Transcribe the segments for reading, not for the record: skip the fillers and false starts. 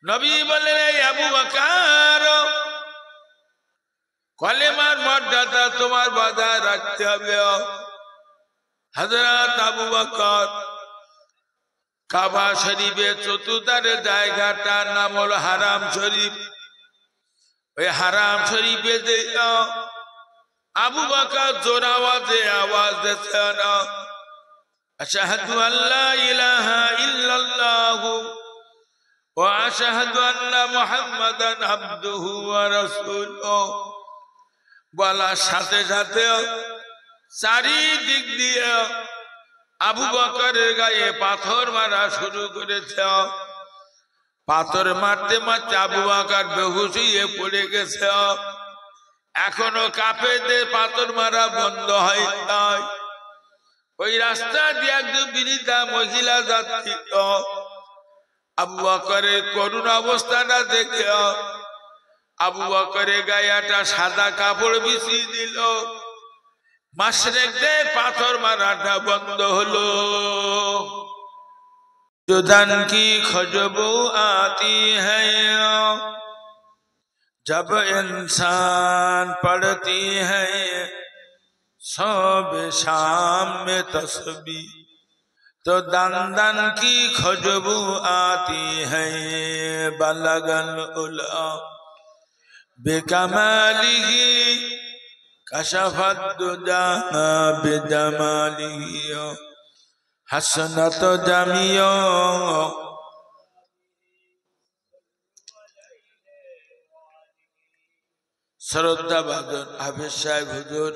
নবী বললেন, এই আবু বকর, কলেমার মর্যাদা তোমার বজায় রাখতে হবে। হযরত আবু বকর কাবা শরীফের চতুর্ধারে জায়গাটার নাম হলো হারাম শরীফ। ওই হারাম শরীফে যে আবু বকর জোর আওয়াজে আওয়াজ দিচ্ছেন, আশহাদু আল্লা ইলাহা ইল্লাল্লাহু ওয়া আশহাদু আন্না মুহাম্মাদান আবদুহু ওয়া রাসূলুহু। বলার সাথে সাথে চারিদিক দিয়ে আবু বকরের গায়ে পাথর মারা শুরু করেছে। পাথর মারতে মারতে আবু বকর বেহুশ হয়ে পড়ে গেছে। এখনো কাফেরদের পাথর মারা বন্ধ হয় নাই। ওই রাস্তা দিয়ে একজন বৃদ্ধা মহিলা যাচ্ছিল। আবু বকরের করুণ অবস্থাটা দেখে আবু বকরের গায়ে একটা সাদা কাপড় বিছিয়ে দিল। মাশরিকদের পাথর মারাটা বন্ধ হলো। जुदान की खुशबू आती है जब इंसान पढ़ती है सुबह शाम में तस्बीह, तो दन दन की खुशबू आती है बलगल उला बेकमालिही कशफत दुजा बिजमालिही हसनत जामियो। শ্রদ্ধা ভাজন হাফেজ সাহেব হুজুর,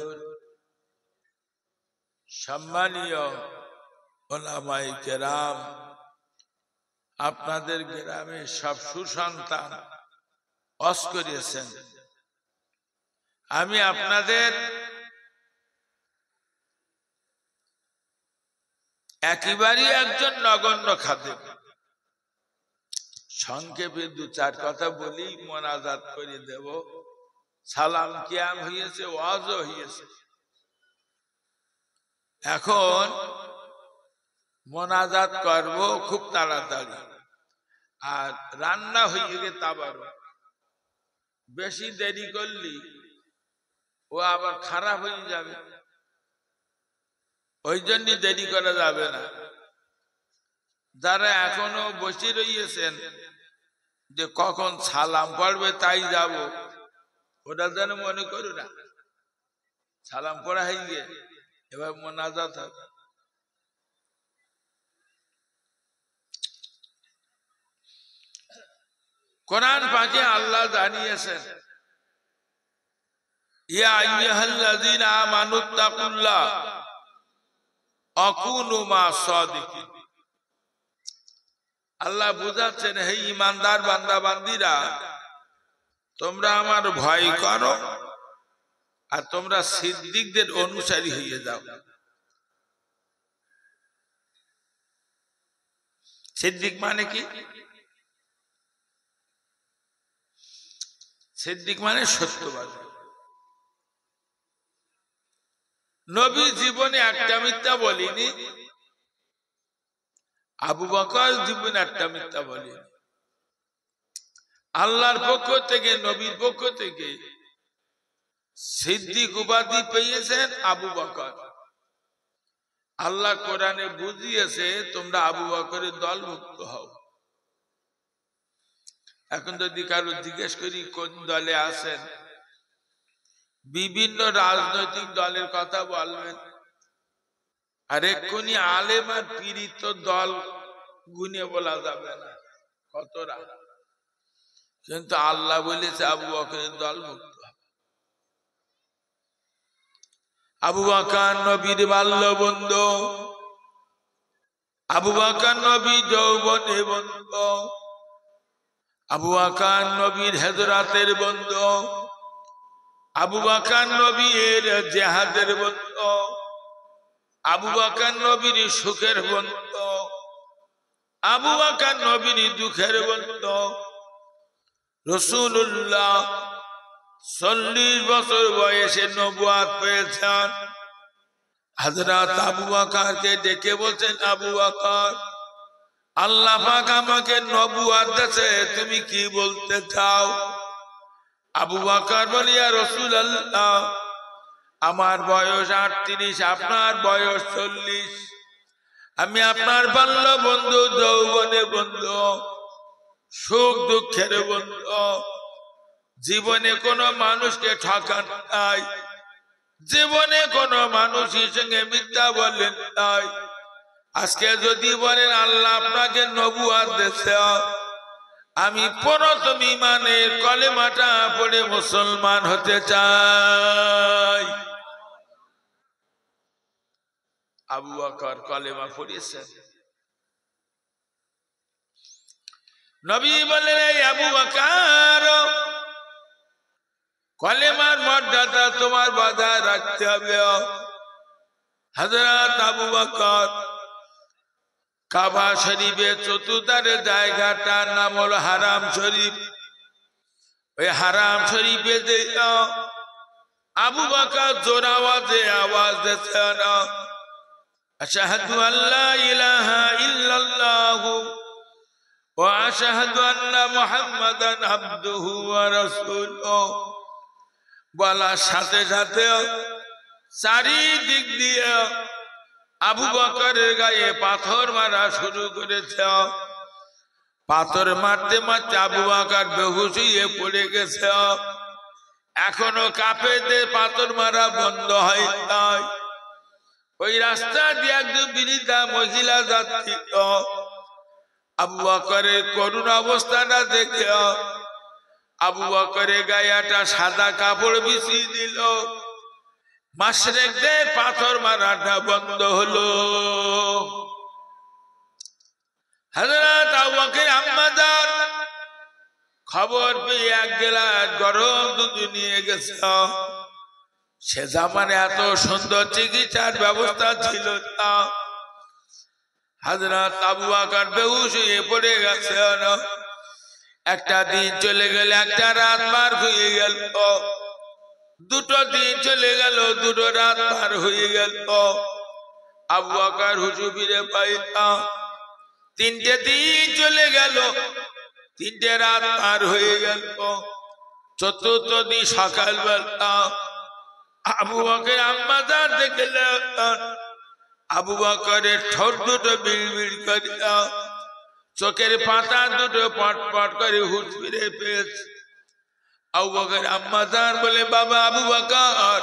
সম্মানীয় উলামায়ে কেরাম, আপনাদের গ্রামে সব সুসন্তান হজ করিয়েছেন। আমি আপনাদের একেবারেই একজন নগণ্য খাদেম। সংক্ষেপে দু চার কথা বলি, মোনাজাত করে দেব। সালাম কিয়াম হয়েছে, ওয়াজও হয়েছে। এখন মোনাজাত করব খুব তাড়াতাড়ি, আর রান্না হয়ে গেলে তাবার বেশি দেরি করলি ও আবার খারাপ হয়ে যাবে। ওই জন্য দেরি করা যাবে না। যারা এখনো বসে রয়েছেন যে কখন সালাম পড়বে তাই যাব, ওটা যেন মনে করো না। সালাম পড়া হয়ে গিয়ে এবার মোনাজাত হবে। কোরআন পাকে আল্লাহ জানিয়েছেন, ইয়া আইয়ুহাল্লাযীনা আমানুত্তাকুল্লাহ আকুনু মা সাদিকিন। আল্লাহ বুঝাচ্ছেন, হে ঈমানদার বান্দা বান্দীরা, তোমরা আমার ভয় করো আর তোমরা সিদ্দিকদের অনুসারী হয়ে যাও। সিদ্দিক মানে কি? সিদ্দিক মানে সত্যবাদী। নবী জীবনে একটা মিথ্যা বলিনি, আবু বকর জীবনে একটা মিথ্যা বলিনি। আল্লাহর পক্ষ থেকে, নবীর পক্ষ থেকে সিদ্দিক উপাধি পেয়েছেন আবু বকর। আল্লাহ কোরআনে বুঝিয়েছে তোমরা আবু বকরের দলভুক্ত হও। এখন যদি কারো জিজ্ঞেস করি কোন দলে আছেন, বিভিন্ন রাজনৈতিক দলের কথা বলবেন, আর এক্ষুনি আলেম আর পীড়িত দল গুনে বলা যাবে না কতরা। কিন্তু আল্লাহ বলেছে আবু বকরের দলভুক্ত। আবু বকর নবীর বাল্য বন্ধু, আবু বকর নবী যৌবনে বন্ধু, আবু বকর নবীর হিজরতের বন্ধু, আবু বকর নবীর জিহাদের বন্ধু, আবু বকর নবীর সুখের বন্ধু, আবু বকর নবীর দুঃখের বন্ধু। রাসূলুল্লাহ 40 বছর বয়সে নবুয়ত পেয়েছেন। হযরত আবু বকরকে ডেকে বলছেন, আবু বকর আল্লাহ পাক আমাকে নবুয়ত দিয়েছে, তুমি কি বলতে চাও? আবু বকর বলে, ইয়া রাসূলুল্লাহ, আমার বয়স 38, আপনার বয়স 40। আমি আপনার বাল্য বন্ধু, যৌবনে বন্ধু, সুখ দুঃখের বন্ধু। জীবনে কোনো মানুষকে ঠকান নাই, জীবনে কোনো মানুষের সঙ্গে মিথ্যা বলেন নাই। আজকে যদি বলেন আল্লাহ আপনাকে নবুয়ত দিয়েছে, আমি প্রথম ঈমানের কলেমাটা পড়ে মুসলমান হতে চাই। আবু বকর কলেমা পড়েছেন। নবী বললেন, এই আবু বকর, কলেমার মর্যাদা তোমার বজায় রাখতে হবে। হযরত আবু বকর কাবা শরীফের চতুর্ধারে জায়গাটার নাম হলো হারাম শরীফ। ওই হারাম শরীফে যে আবু বকর জোর আওয়াজে আওয়াজ দিচ্ছেন, আশহাদু আল্লা ইলাহা ইল্লাল্লাহু ওয়া আশহাদু আন্না মুহাম্মাদান আবদুহু ওয়া রাসূলুহু। বলার সাথে সাথে চারিদিক দিয়ে আবু বকরের গায়ে পাথর মারা শুরু করেছে। পাথর মারতে মারতে আবু বকর বেহুশ হয়ে পড়ে গেছে। এখনো কাফেরদের পাথর মারা বন্ধ হয় নাই। ওই রাস্তা দিয়ে একজন বৃদ্ধা মহিলা যাচ্ছিল। আবু বকরের করুণ অবস্থাটা দেখে আবু বকরের গায়ে একটা সাদা কাপড় বিছিয়ে দিল। মাশরিকদের পাথর মারাটা বন্ধ হলো। হযরত আবু বকর আম্মা জান খবর পেয়ে এক গ্লাস গরম দুধ নিয়ে গেছে। সে জামানে এত সুন্দর চিকিৎসার ব্যবস্থা ছিল না। হযরত আবু বকর বেহুশ হয়ে পড়ে গেছে। একটা দিন চলে গেল, একটা রাত পার হয়ে গেল, দুটো দিন চলে গেল, দুটো রাত পার হয়ে গেল। আবু বকর হুঁশ ফিরে পাই না। তিনটে দিন চলে গেল, তিনটে রাত পার হয়ে গেল। চতুর্থ দিন সকালবেলা আবু বকর আম্মা জান দেখলেন আবু বকরের ঠোঁট দুটো বিড়বিড় করিয়া, চোখের পাতা দুটো পটপট করে হুঁশ ফিরে পেয়েছে। আবু বকর আম্মা জান বলে, বাবা আবু বকর,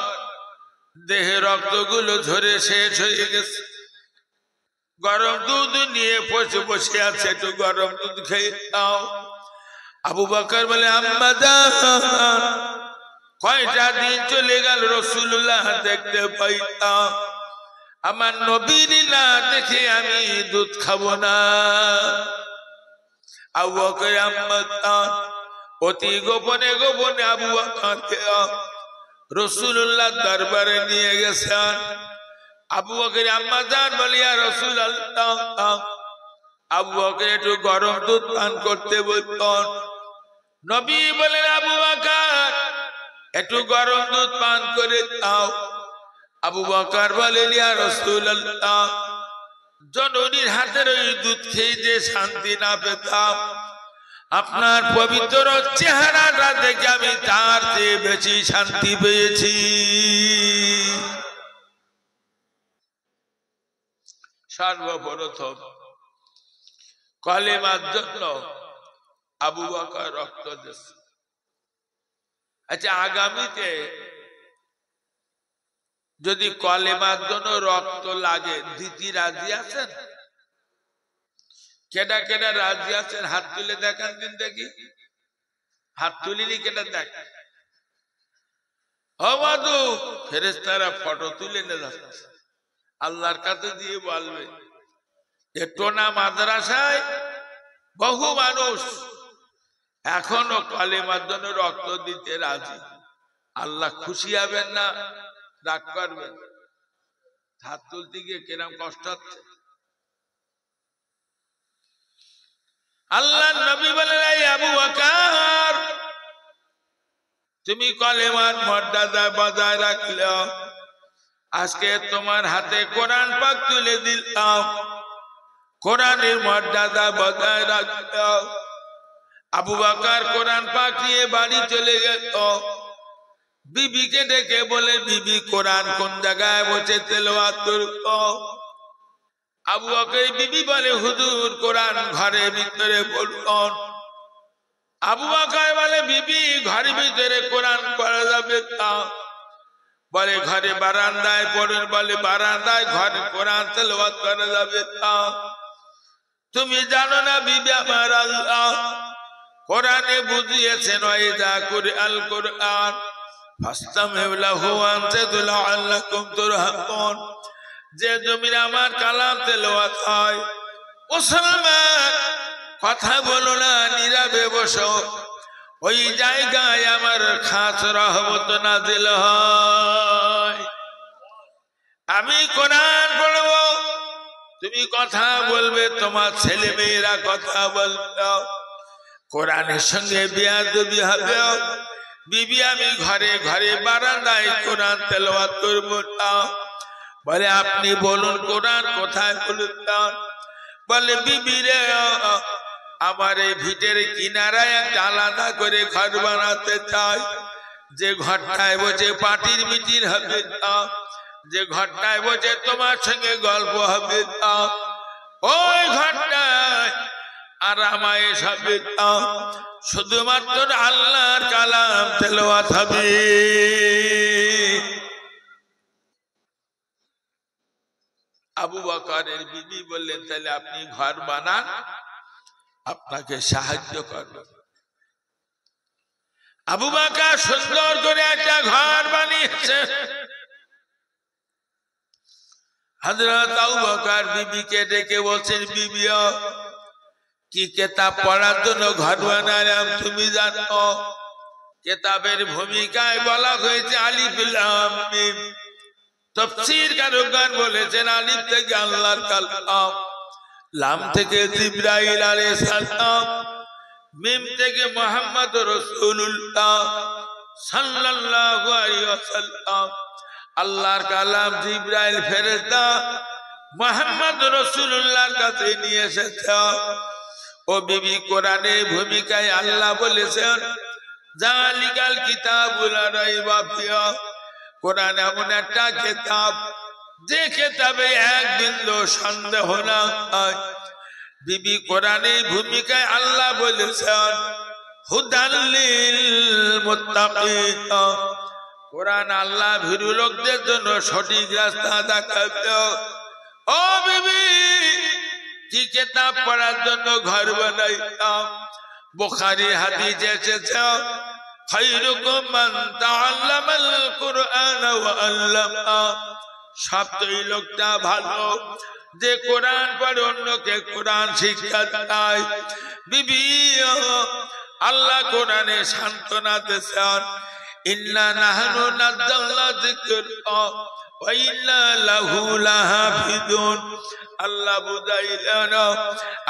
দেহে রক্তগুলো ঝরে শেষ হয়ে গেছে। গরম দুধ নিয়ে বসে বসে আছে, একটু গরম দুধ খেয়ে নাও। আবু বকর বলে, আম্মা জান, কয়টা দিন চলে গেল রাসূলুল্লাহ দেখতে পাই না। আমার নবীর না দেখে আমি দুধ খাবো না। আবু বকর আম্মা জান অতি গোপনে গোপনে আবু বকরকে রাসূলুল্লাহ দরবারে নিয়ে গেছেন। আবু বকর আম্মা জান বলে, ইয়া রাসূলুল্লাহ, আবু বকর একটু গরম দুধ পান করতে বলতেন। নবী বলেন, আবু বকর একটু গরম দুধ পান করে দাও। আবু বকর বলেন, ইয়া রাসূলুল্লাহ, জননীর হাতের ওই দুধ খেয়ে যে শান্তি না পেতাম, আপনার পবিত্র চেহারাটা দেখে আমি তার চেয়ে বেশি শান্তি পেয়েছি। সর্বপ্রথম কলেমার জন্য আবু বকর রক্ত দিয়েছে। আচ্ছা, আগামীতে যদি কলেমার জন্য রক্ত লাগে দিতে রাজি আছেন? কেডা কেডা রাজি আছেন? হাত তুলে দেখান দিন দেখি। হাত তুলিনি কেডা দেখ। হবাদু ফেরেশতারা ফটো তুলে নিয়ে যাচ্ছে, আল্লাহর কাছে দিয়ে বলবে, এ টোনা মাদ্রাসায় বহু মানুষ এখনো কলেমার জন্য রক্ত দিতে রাজি। আল্লাহ খুশি হবেন না রাগ করবেন? হাত তুলতে গিয়ে কিরম কষ্ট হচ্ছে। আল্লাহ নবী বলেন, এই আবু বকর, তুমি কলেমার মর্যাদা বজায় রাখলে, আজকে তোমার হাতে কোরআন পাক তুলে দিলাম। কোরআনের মর্যাদা বজায় রাখত। আবু বকর কোরআন পাক নিয়ে বাড়ি চলে গেল। বিবিকে ডেকে বলে, বিবি কোরআন কোন জায়গায় বসে তেলাওয়াত করব? আবু বকর বিবি বলে, হুজুর কোরআন ঘরের ভিতরে পড়ুন। আবু বকর বলে, বিবি ঘরের ভিতরে কোরআন পড়া যাবে না। বলে ঘরে বারান্দায় পড়ুন। বলে বারান্দায় ঘরে কোরআন তেলাওয়াত করা যাবে না। তুমি জানো না বিবি আমার, আল্লাহ কোরআনে বুঝিয়েছেন, ওয়াইদা কুরআল কোরআন ফাসতামিউ লাহু ওয়ানসিতু লাআল্লাকুম তুরহামুন। যে জমিনে আমার কালাম তেলাওয়াত হয়, মুসলমান কথা বলো না, নীরবে বসো, ওই জায়গায় আমার খাস রহমত নাজিল হয়। আমি কোরআন পড়বো, তুমি কথা বলবে, তোমার ছেলে মেয়েরা কথা বলবে, কোরআনের সঙ্গে বেয়াদবি হবে। বিবি আমি ঘরে ঘরে বারান্দায় কোরআন তেলাওয়াত করব না। বলে আপনি বলুন কোরআন কোথায় বলুন না। বলে বিবি রে, আমার এই ভিটের কিনারায় একটা আলাদা করে ঘর বানাতে চাই, যে ঘরটায় বসে পার্টির মিটিং হবে না, যে ঘরটায় বসে তোমার সঙ্গে গল্প হবে না, ওই ঘরটায় আরামায়েশ হবে না, শুধুমাত্র আল্লাহর কালাম তেলাওয়াত হবে। আবু বকরের বিবি বললেন, তাহলে আপনি ঘর বানান, আপনাকে সাহায্য করব। আবু বকর সুন্দর করে একটা ঘর বানিয়েছে। হযরত আবু বকর বিবিকে ডেকে বলছেন, বিবি কি কিতাব পড়ার জন্য ঘর বানালাম তুমি জানো? কিতাবের ভূমিকায় বলা হয়েছে আলিফ লাম মিম। তাফসীর কারকগণ বলেছেন আলিফ থেকে আল্লাহর কালাম, লাম থেকে জিবরাইল আলাইহিস সালাম, মিম থেকে মুহাম্মদ রাসূলুল্লাহ সাল্লাল্লাহু আলাইহি ওয়াসাল্লাম। আল্লাহর কালাম জিবরাইল ফেরেশতা মুহাম্মদ রাসূলুল্লাহর কাছে নিয়ে এসেছে। ও বিবি, কোরআনের ভূমিকায় আল্লাহ বলেছেন, জালিকাল কিতাবুল লা রাইবা ফিহি। কোরআন এমন একটা কিতাব, যে কিতাবে এক বিন্দু সন্দেহ নাই। বিবি, কোরআনের ভূমিকায় আল্লাহ বলেছেন, হুদাল লিল মুত্তাকিন। কোরআন আল্লাহ ভীরু লোকদের জন্য সঠিক রাস্তা দেখাবে। ও বিবি, কি কিতাব পড়ার জন্য ঘর বানাইতাম? বুখারী হাদিসে এসেছে, খায়রুকুম মান তাআল্লামাল কুরআন ওয়া আল্লামা। সবচেয়ে লোকটা ভালো যে কোরআন পড়ে অন্যকে কোরআন শিক্ষা দেয়। বিবি, আল্লাহ কোরআনে সান্ত্বনা দিয়েছেন, ইন্না নাহনু নাযালনা যিকরা ওয়া ইন্না লাহু লাহাফিজুন। আল্লাহ বুঝাইলেন,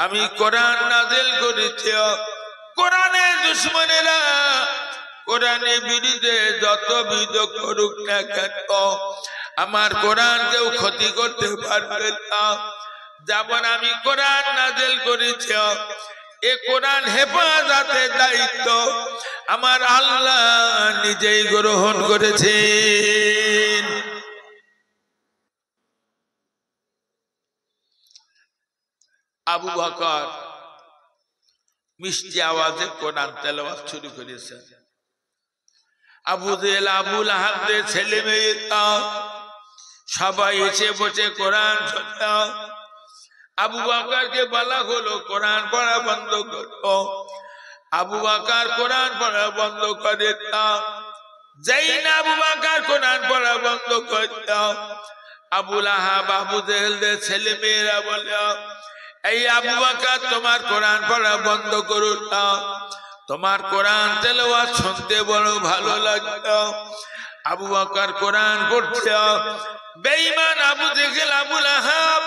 আমি কোরআন নাযিল করেছি। কোরআনের দুশমনেরা কোরআনের বিরুদ্ধে যত বিদ্রোহ করুক না কেন, আমার কোরআন কেউ ক্ষতি করতে পারবে না। যেমন আমি কোরআন নাযিল করেছি, এ কোরআন হেফাজতের দায়িত্ব আমার আল্লাহ নিজেই গ্রহণ করেছেন। আবু বকর মিষ্টি আওয়াজে কোরআন তেলাওয়াত শুরু করেছেন। আবু জেহেল, আবু লাহাবের ছেলে মেয়েরা সবাই এসে বসে কোরআন শুনতো। আবু বকরকে বলা হলো কোরআন পড়া বন্ধ করো। আবু বকর কোরআন পড়া বন্ধ করে দাও। যেই না আবু বকর কোরআন পড়া বন্ধ করে দাও, আবু লাহাব, আবু জেহেলদের ছেলে মেয়েরা বলে, এই আবু বকর তোমার কোরআন পড়া বন্ধ করো না, তোমার কোরআন তেলাওয়াত শুনতে বড় ভালো লাগতো। আবু বকর কোরআন পড়ছে। বেঈমান আবু জেহেল, আবু লাহাব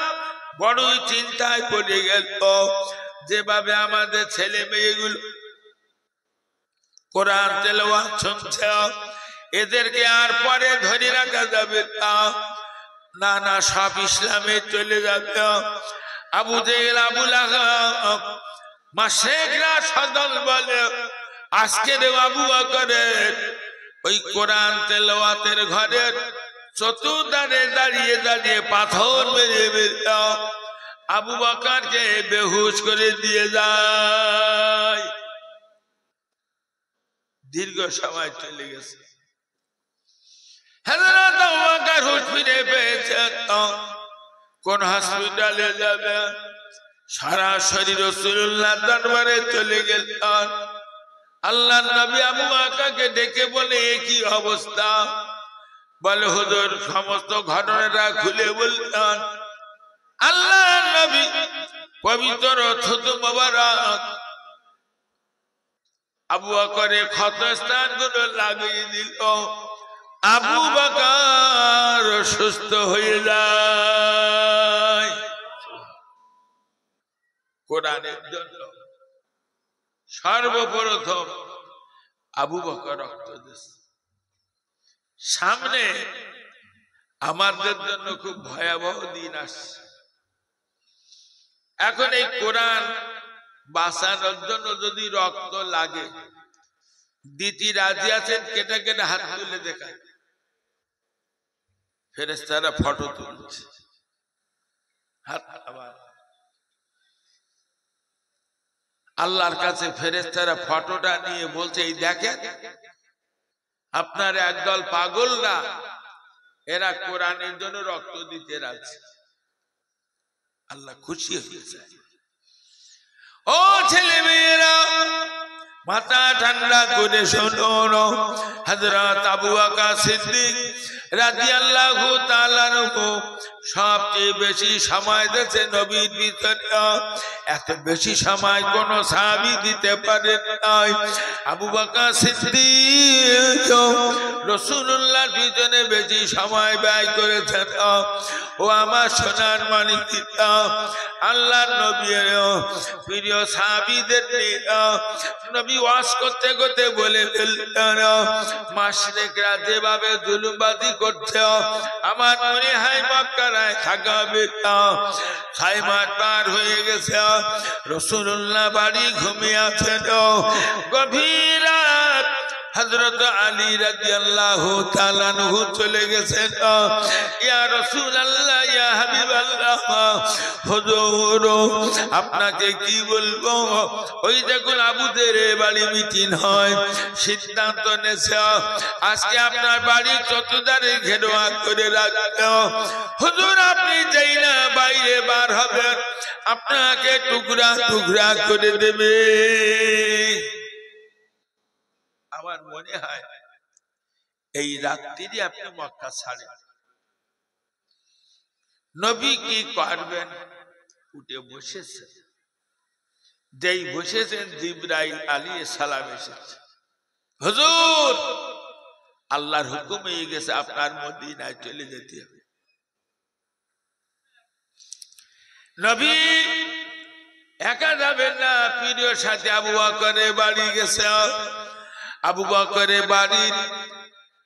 বড়ই চিন্তায় পড়ে গেল, যেভাবে আমাদের ছেলে মেয়েগুলো কোরআন তেলাওয়াত শুনছে, এদেরকে আর পরে ধরে রাখা যাবে না, না সব ইসলামে চলে যাবে। আবু জেহেল, আবু লাহাব, মুশরিকরা সদল বলে আজকে আবু বকরের ওই কোরআন তেলাওয়াতের ঘরের চতুর্ধারে দাঁড়িয়ে দাঁড়িয়ে পাথর মেরে মেরে আবু বকরকে বেহুশ করে দিয়ে যায়। দীর্ঘ সময় চলে গেছে। হযরত আবু বকর হুঁশ ফিরে পেয়েছেন। কোন হসপিটালে যাবে? সরাসরি রাসূলুল্লাহ দরবারে চলে গেলেন। আল্লাহর নবী আবু বকরকে ডেকে বলে কি অবস্থা? বলে হুজুর সমস্ত ঘটনাটা খুলে বললেন। আল্লাহর নবী পবিত্র থুতু মোবারক আবু বকরের ক্ষতস্থানগুলো লাগিয়ে দিল। আবু বকর সুস্থ হয়ে যায়। কোরআনের জন্য সর্বপ্রথম আবু বকর রক্ত দিয়েছে। সামনে আমাদের জন্য খুব ভয়াবহ দিন আসছে। এখন এই কোরআন বাঁচানোর জন্য যদি রক্ত লাগে, দিতি রাজি আছেন? কেটে কেটে হাত তুলে দেখায়। ফেরেশতারা ফটো তুলছে, হাত আবার আল্লাহর কাছে ফেরেশতারা ফটোটা নিয়ে বলছে এই দেখেন আপনার একদল পাগলরা এরা কোরআনের জন্য রক্ত দিতে রাজি। আল্লাহ খুশি হয়ে যায়। ও ছেলে মেয়েরা মাথা ঠান্ডা করে শোনো। হযরত আবু বকর সিদ্দিক রাদিয়াল্লাহু তাআলা আনহু সবচেয়ে বেশি সময় দিয়েছে নবীর ভিতরে। এত বেশি সময় কোন সাহাবী দিতে পারে নাই। আবু বকর সিদ্দিক রাসূলুল্লাহর পিছনে বেশি সময় ব্যয় করেছেন। ও আমার সোনার মানিক, আল্লাহর নবীর প্রিয় সাহাবীদের নবী ওয়াজ করতে করতে বলে ফেললেন মুশরিকরা যেভাবে জুলুমবাজি করছে আমার মনে হয় মক্কায় থাকবে না। 6 মাস পার হয়ে গেছে, রাসূলুল্লাহ বাড়ি ঘুমিয়ে আছেন। গভীর রাত হযরত আলী রাদিয়াল্লাহু তাআলা আনহু চলে গেছেন। ইয়া রাসূলুল্লাহ, ইয়া হাবিবাল্লাহ, হুজুর আপনাকে কি বলবো? ওই দেখুন আবুদের বাড়ি মিটিং হয়, সিদ্ধান্ত নেছে আজকে আপনার বাড়ি চতুর্ধারে ঘেরোয়া করে রাখবে। হুজুর আপনি যেই না বাইরে বার হবেন আপনাকে টুকরা টুকরা করে দেবে। আমার মনে হয় এই রাত্রি আপনি মক্কা ছাড়েন। নবী কি করবেন? উঠে বসেছেন। যেই বসেছেন জিবরাইল আলাইহিস সালাম এসেছে। হুজুর আল্লাহর হুকুম হয়ে গেছে আপনার মদিনায় চলে যেতে হবে। নবী একা যাবেন না, প্রিয় সাথে আবু বকরের বাড়ি গেছে। আবু বকরের বাড়ির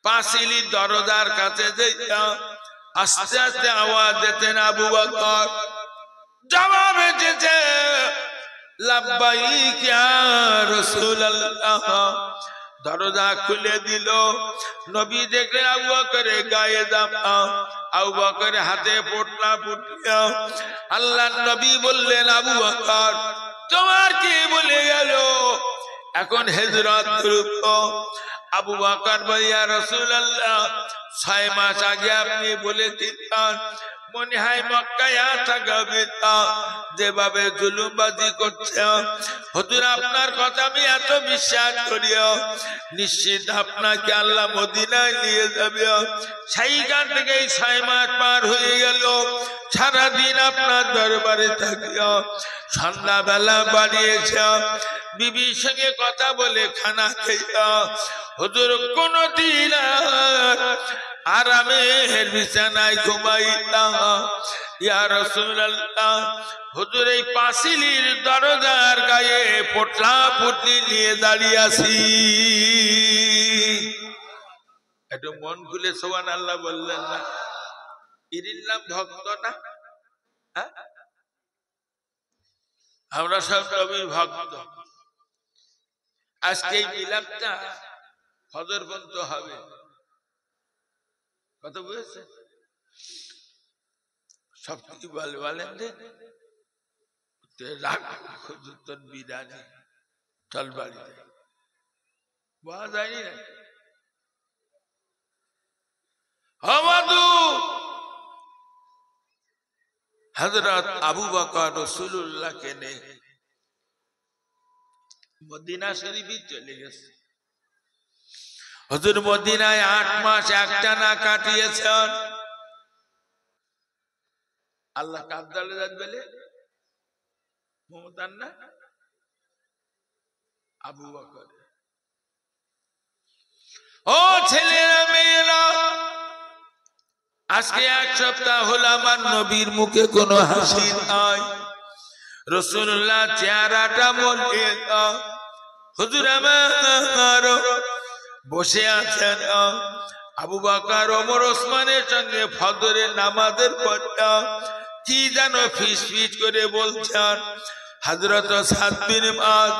পাঁচিলির দরজার কাছে আস্তে আস্তে আওয়াজ দিতেন আবু বকর। জবাব এসেছে লাব্বাইক ইয়া রাসূলুল্লাহ। দরজা খুলে দিল। নবী দেখলেন আবু বকরের গায়ে জামা, আবু বকরের হাতে পোটলা পুটলা। আল্লাহর নবী বললেন আবু বকর তোমার কি বলে গেল? এখন হিজরত করব। আবু বকর বলে ইয়া রাসূলুল্লাহ 6 মাস আগে আপনি বলেছিলেন মনে হয় মক্কায় থাকবে না, যেভাবে জুলুমবাজি করছে। হুজুর আপনার কথা আমি এত বিশ্বাস করি, নিশ্চিত আপনাকে আল্লাহ মদিনায় নিয়ে যাবে। সেইখান থেকে 6 মাস পার হয়ে গেল। সারাদিন আপনার দরবারে থাকি, সন্ধ্যাবেলা বাড়ি এসে বিবির সঙ্গে কথা বলে খানা খেয়ে হুজুর কোনদিন আরামের বিছানায় ঘুমাইতাম। ইয়া রাসূলুল্লাহ হুজুর এই পাঁচিলির দরজার গায়ে পোটলা পুটলি নিয়ে দাঁড়িয়ে আছি। একটু মন খুলে সুবহানাল্লাহ বললেন না? এর নাম ভক্ত না? আমরা সব নবীর ভক্ত। আজকে এই মিলাদটা ফজর পর্যন্ত হবে, কত বুঝেছে? সব কিছু বলেন তোর বিরানি চল বাড়িতে বলা যায়নি না। হযরত আবু বকর রাসূলুল্লাহকে নে মদিনা শরীফে চলে গেছে। হুজুর মদিনায় 8 মাস একটানা কাটিয়েছেন। আল্লাহ কাদ্দালে যাত বলে মমতান না আবু বকর। ও ছেলেরা মেয়েরা, আজকে 1 সপ্তাহ হলো আমার নবীর মুখে কোনো হাসি নাই। রাসূলুল্লাহ চেহারাটা মলিন। হুজুর আমার বসে আছেন। আবু বকর ওমর ওসমানের সঙ্গে ফজরের নামাজের পর কি যেন ফিসফিস করে বলছেন। হযরত সাদ বিন মুআয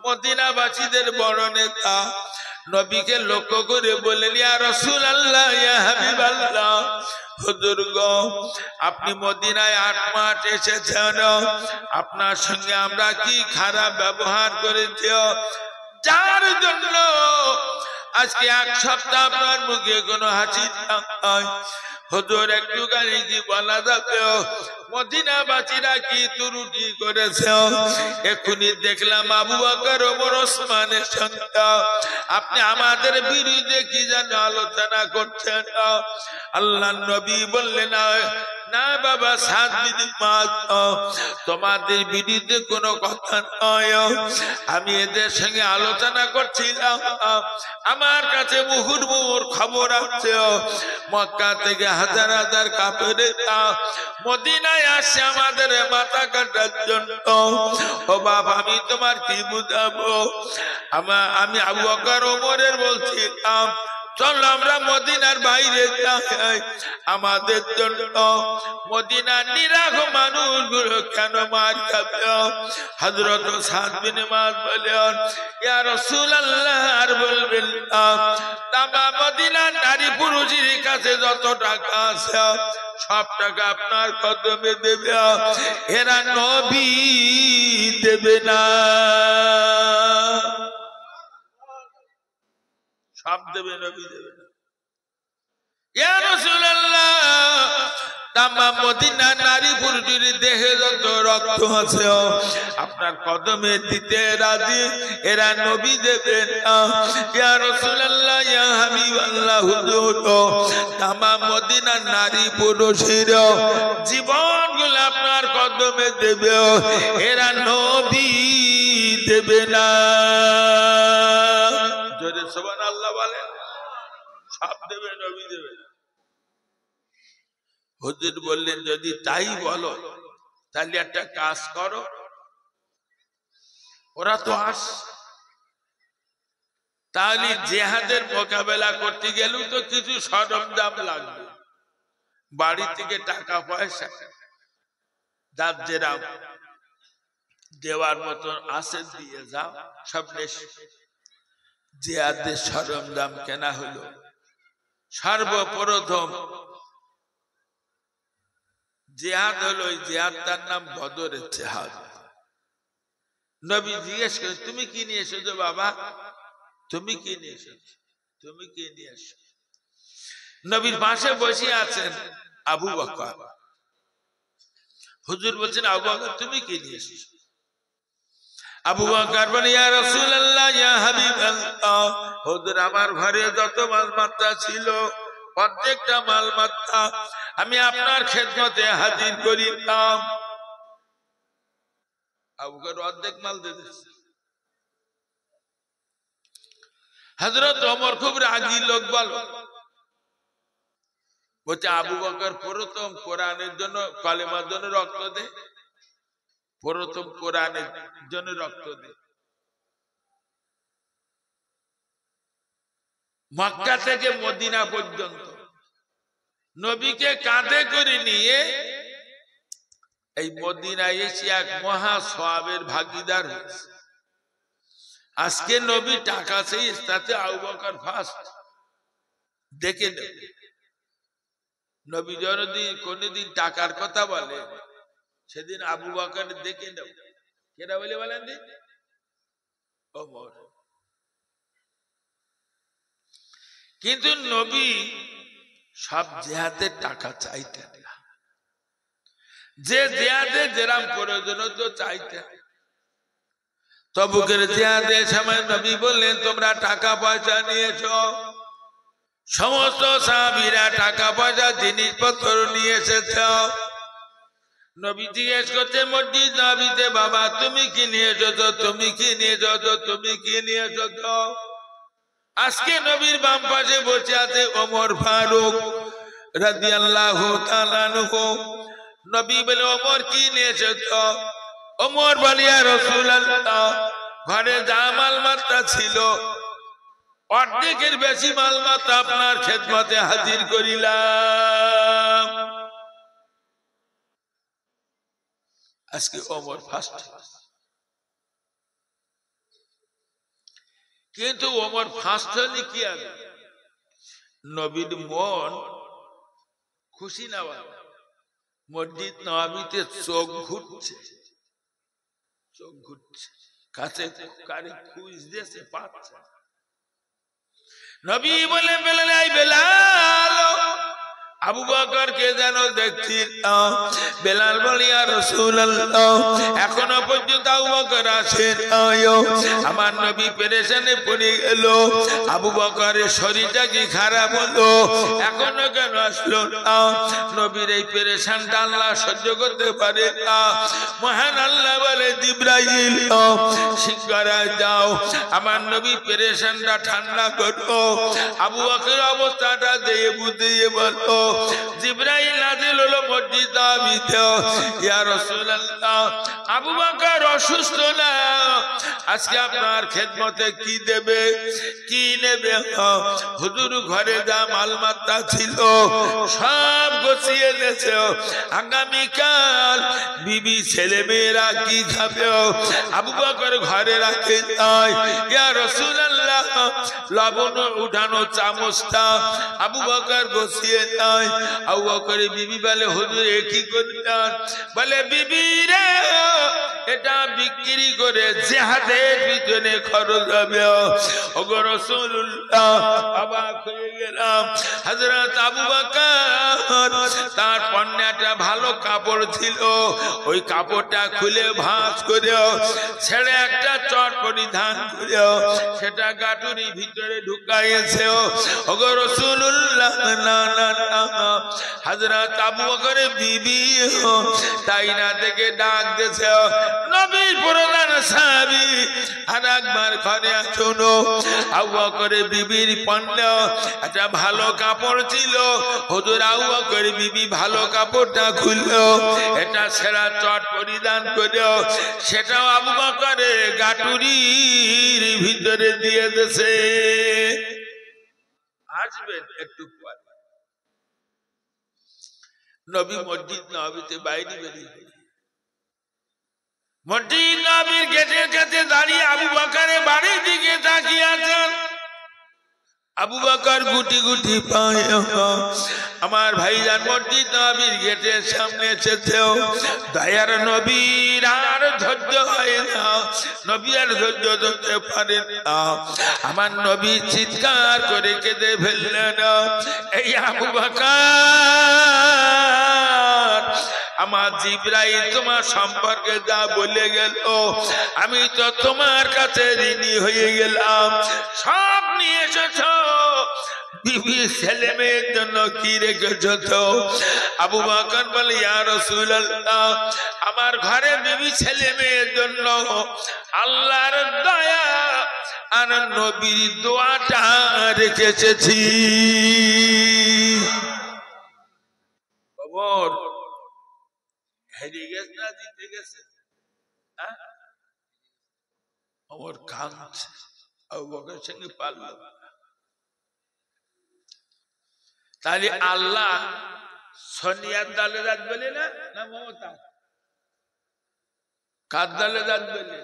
মদিনাবাসীদের বড় নেতা নবীকে লক্ষ্য করে বললেন, ইয়া রাসূলুল্লাহ, ইয়া হাবিবাল্লাহ, হুজুর গো, আপনি মদিনায় 8 মাস এসেছেন, আপনার সঙ্গে আমরা কি খারাপ ব্যবহার করেছি যার জন্য আজকে 1 সপ্তাহ আপনার মুখে কোনো হাসি নাই? হুজুর একটু গালি কি বলা যাবে? মদিনাবাসীরা কি ত্রুটি করেছে? এখনই দেখলাম আবু বকর ওমর ওসমানের সঙ্গে আপনি আমাদের বিরুদ্ধে কি যেন আলোচনা করছেন। আল্লাহর নবী বললেন, না বাবা সাদ বিন মুআয, তোমাদের বিরুদ্ধে কোনো কথা নয়, আমি এদের সঙ্গে আলোচনা করছিলাম। আমার কাছে মুহুর্মুহুর খবর আছে মক্কা থেকে হাজার হাজার কাফেরেরা মদিনায় আসে আমাদের মাথা কাটার জন্য। ও বাবা, আমি তোমার কি বুঝাবো? আমি আবু বকর ওমরের বলছিলাম, চল আমরা মদিনার বাইরে যাই, আমাদের জন্য মদিনার নিরাহ মানুষগুলো কেন মার খাবে? হযরত সাদ বিন মুআয বলেন, ইয়া রাসূলুল্লাহ, আর বলবেন না, তামাম মদিনার নারী পুরুষের কাছে যত টাকা আছে সব টাকা আপনার কদমে দেবে, এরা নবী দেবে না। সব দেবে, নবী দেবে না। ইয়া রাসূলুল্লাহ, তামাম মদিনার নারী পুরুষের দেহে যত রক্ত আছে আপনার কদমে দিতে রাজি, এরা নবী দেবে না। ইয়া রাসূলুল্লাহ, ইয়া হাবিবাল্লাহ, হুজুর, তামাম মদিনার নারী পুরুষের জীবনগুলো আপনার কদমে দেবে, এরা নবী দেবে না। জোরে সুবহানাল্লাহ বলেন। সব দেবে, নবী দেবে না। হুজুর বললেন, যদি তাই বলো তাহলে একটা কাজ করো, ওরা তো আস, তাহলে জিহাদের মোকাবেলা করতে গেলেও তো কিছু সরঞ্জাম লাগবে, বাড়ি থেকে টাকা পয়সা যার যেরা দেওয়ার মতো আছে দিয়ে যাও, সব জিহাদের সরঞ্জাম কেনা হলো। সর্বপ্রথম জিহাদ হলো, জিহাদটার নাম বদরের জিহাদ। নবী জিজ্ঞেস করে, তুমি কি নিয়ে এসেছো বাবা? তুমি কি নিয়ে এসেছো? তুমি কি নিয়ে এসো? নবীর পাশে বসে আছেন আবু বকর। হুজুর বলছেন, আবু বকর তুমি কি নিয়ে এসেছো? আবু বকর বলে, ইয়া রাসূলুল্লাহ, ইয়া হাবিবাল্লাহ, হুজুর আমার ঘরে যত মালমাত্রা ছিল প্রত্যেকটা মালমাত্রা আমি আপনার খেদমতে হাজির করিলাম। আবু বকর অর্ধেক মাল দিয়ে দিয়েছে। হযরত ওমর খুব রাগী লোক, বলো বলছে, আবু বকর প্রথম কোরআনের জন্য, কালেমার জন্য রক্ত দে, প্রথম কোরআনের জন্য রক্ত দে। মক্কা থেকে মদিনা পর্যন্ত নবীকে কাঁধে করে নিয়ে এই মদিনায় এসে এক মহা সওয়াবের ভাগীদার হয়েছে। আজকে নবী টাকা সেই তাতে আবু বকর ফার্স্ট দেখে নেব। নবী যদি কোনদিন টাকার কথা বলে সেদিন আবু বকর দেখে নেব। কেনা বলে বলেন দি ওমর। কিন্তু নবী সব জিহাদে টাকা চাইতেন না, যে জিহাদে যেরাম প্রয়োজন তো চাইতেন। তবুকের জিহাদের সময় নবী বললেন তোমরা টাকা পয়সা নিয়েছো। সমস্ত সাহাবীরা টাকা পয়সা জিনিসপত্র নিয়ে এসেছো। নবী জিজ্ঞেস করছে মসজিদ নবীতে বাবা তুমি কি নিয়েছো তো, তুমি কি নিয়েছো তো, তুমি কি নিয়েছো তো। আজকে নবীর বাম পাশে বসে আছে ওমর ফারুক রাদিয়াল্লাহু তাআলা আনহু। নবী বলে ওমর কি নিয়েছো তো। ওমর বলে ইয়া রাসূলুল্লাহ ঘরে যা মালমাত্রা ছিল অর্ধেকের বেশি মালমাত্রা আপনার খেদমতে হাজির করিলাম। আজকে ওমর ফার্স্ট। কিন্তু ওমর ফার্স্ট হলে কি হবে, নবীর মন খুশি না। মসজিদ নববীতে চোখ ঘুরছে, চোখ ঘুরছে, কাছে কারে খুঁজতেছে পাচ্ছে। নবী বলে বেলাল বেলাল আবু বকর কে যেন দেখছি। বেলাল বলে ইয়া রাসূলুল্লাহ এখনো পর্যন্ত আবু বকর আসেন। আমার নবী পেরেশানে পড়ে গেল। আবু বকরের শরীরটা কি খারাপ হলো, এখনো কেন আসলো না। নবীর এই পেরেশানটা আল্লাহ সহ্য করতে পারে না। মহান আল্লাহ বলে জিবরাইল শিগগির যাও আমার নবী পেরেশানটা ঠান্ডা করো। আবু বকরের অবস্থাটা দিয়ে বুঝিয়ে বলো। জিবরাইল নাযিল হলো মসজিদ নববীতে। ইয়া রাসূলুল্লাহ আবু বকর অসুস্থ না, আজকে আপনার খেদমতে কি দেবে, কি নেবে। হুজুর ঘরে যা মালমাত্রা ছিল সব গুছিয়ে দিয়েছে, আগামীকাল বিবি ছেলে মেয়েরা কি খাবে আবু বকর ঘরে রাখে নাই। ইয়া রাসূলুল্লাহ লবণ উঠানো চামচটা আবু বকর গুছিয়ে নাই। আবু বকর বিবি বলে হুজুর এ কি করলেন। বলে বিবি রে এটা বিক্রি করে জিহাদের পিছনে খরচ হবে। ওগো রাসূলুল্লাহ অবাক হয়ে গেলাম। হযরত আবু বকর তার পরনে একটা ভালো কাপড় ছিল, ওই কাপড়টা খুলে ভাঁজ করে ছেড়ে একটা চট পরিধান করে সেটা গাটুরি ভিতরে ঢুকাইয়েছে। ওগো রাসূলুল্লাহ না না না। হযরত আবু বকরের বিবি তাই না দেখে ডাক দিয়েছে নবীর প্রধান সাহাবী আর একবার ঘরে আসুন। আবু বকরের বিবির পরনে একটা ভালো কাপড় ছিল, হুজুর আবু বকরের বিবি ভালো কাপড়টা খুললো, এটা ছেঁড়া চট পরিধান করে সেটাও আবু বকরের গাটুরির ভিতরে দিয়ে দিয়েছে। আসবেন একটু পর। নবী মসজিদ নববীতে বাইরে বেরিয়ে মসজিদ নববীর গেটের কাছে দাঁড়িয়ে আবু বকরের বাড়ির দিকে তাকিয়ে আছেন। আবু বকর গুটি গুটি পায়ে আমার ভাইজান মসজিদ নববীর গেটের সামনে এসেছে। দয়ার নবীর আর ধৈর্য হয় না, নবী আর ধৈর্য ধরতে পারেন না। আমার নবী চিৎকার করে কেঁদে ফেললেন এই আবু বকর আমার জিবরাইল তোমার সম্পর্কে যা বলে গেল আমি তো তোমার কাছে ঋণী হয়ে গেলাম। সব নিয়ে এসেছো, বিবি ছেলে মেয়ের জন্য কি রেখেছো তো। আবু বকর বলে ইয়া রাসূলুল্লাহ আমার ঘরে বিবি ছেলে মেয়ের জন্য আল্লাহর দয়া আর নবীর দোয়াটা রেখে এসেছি। খবর হেরে গেছে না জিতে গেছে? আমার কাঁদছে, আবু বকরের সঙ্গে পারল। তাহলে আল্লাহ সোনিয়ার দলে রাত বলে না, না মমতা কার দলে যাবে?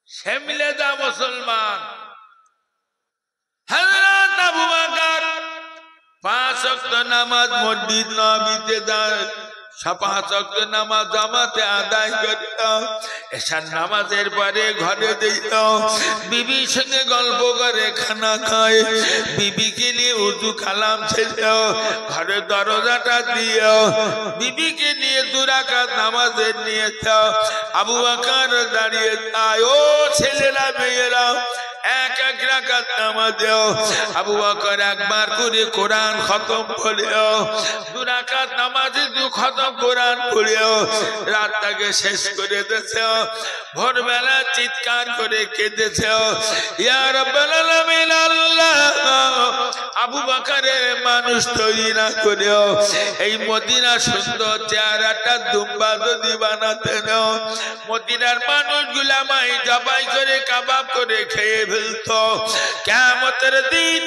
সে মিলে যা মুসলমান। হযরত আবু বকর 5 ওয়াক্ত নামাজ মসজিদ নববীতে যায়, 5 ওয়াক্ত নামাজ জামাতে আদায় করিত, এশার নামাজের পরে ঘরে দিত, বিবির সঙ্গে গল্প করে খানা খায়, বিবিকে নিয়ে উযু কালাম ছিল, ঘরে দরজাটা দিও, বিবিকে নিয়ে 2 রাকাত নামাজের নিয়েছ। আবু বকর দাঁড়িয়ে যায়, ও ছেলেরা মেয়েরা এক এক রাকাত নামাজ দাও। আবু বকর একবার করে কোরআন খতম পড়েও, 2 রাকাত নামাজে 2 খতম কোরআন পড়েও রাতটাকে শেষ করে দিয়েছে। ভোরবেলা চিৎকার করে কেঁদেছে, ইয়া রাব্বাল আলামিন, আল্লাহ আবু বকরের মানুষ তৈরি না করেও এই মদিনা সুন্দর চেহারাটা দুম্বা যদি বানাতে নাও, মদিনার মানুষগুলা মাই জবাই করে কাবাব করে খেয়ে ফেলতো, কিয়ামতের দিন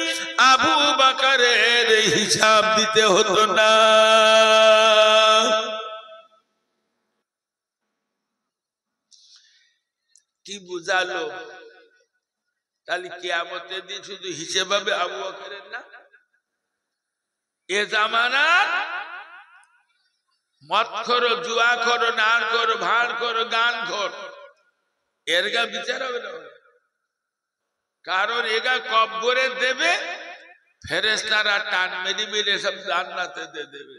আবু বকরের হিসাব দিতে হতো না। কি বুঝালো? তাহলে কিয়ামতের দিন শুধু হিসেব হবে আবু বকরের না, এ জামানার মদ খোর, জুয়া খোর, নার খোর, ভাড় খোর, গান খোর, এরগা বিচার হবে না। কারণ এগা কবরে দেবে, ফেরেশতারা টান মেরে মেরে সব জান্নাতে দিয়ে দেবে।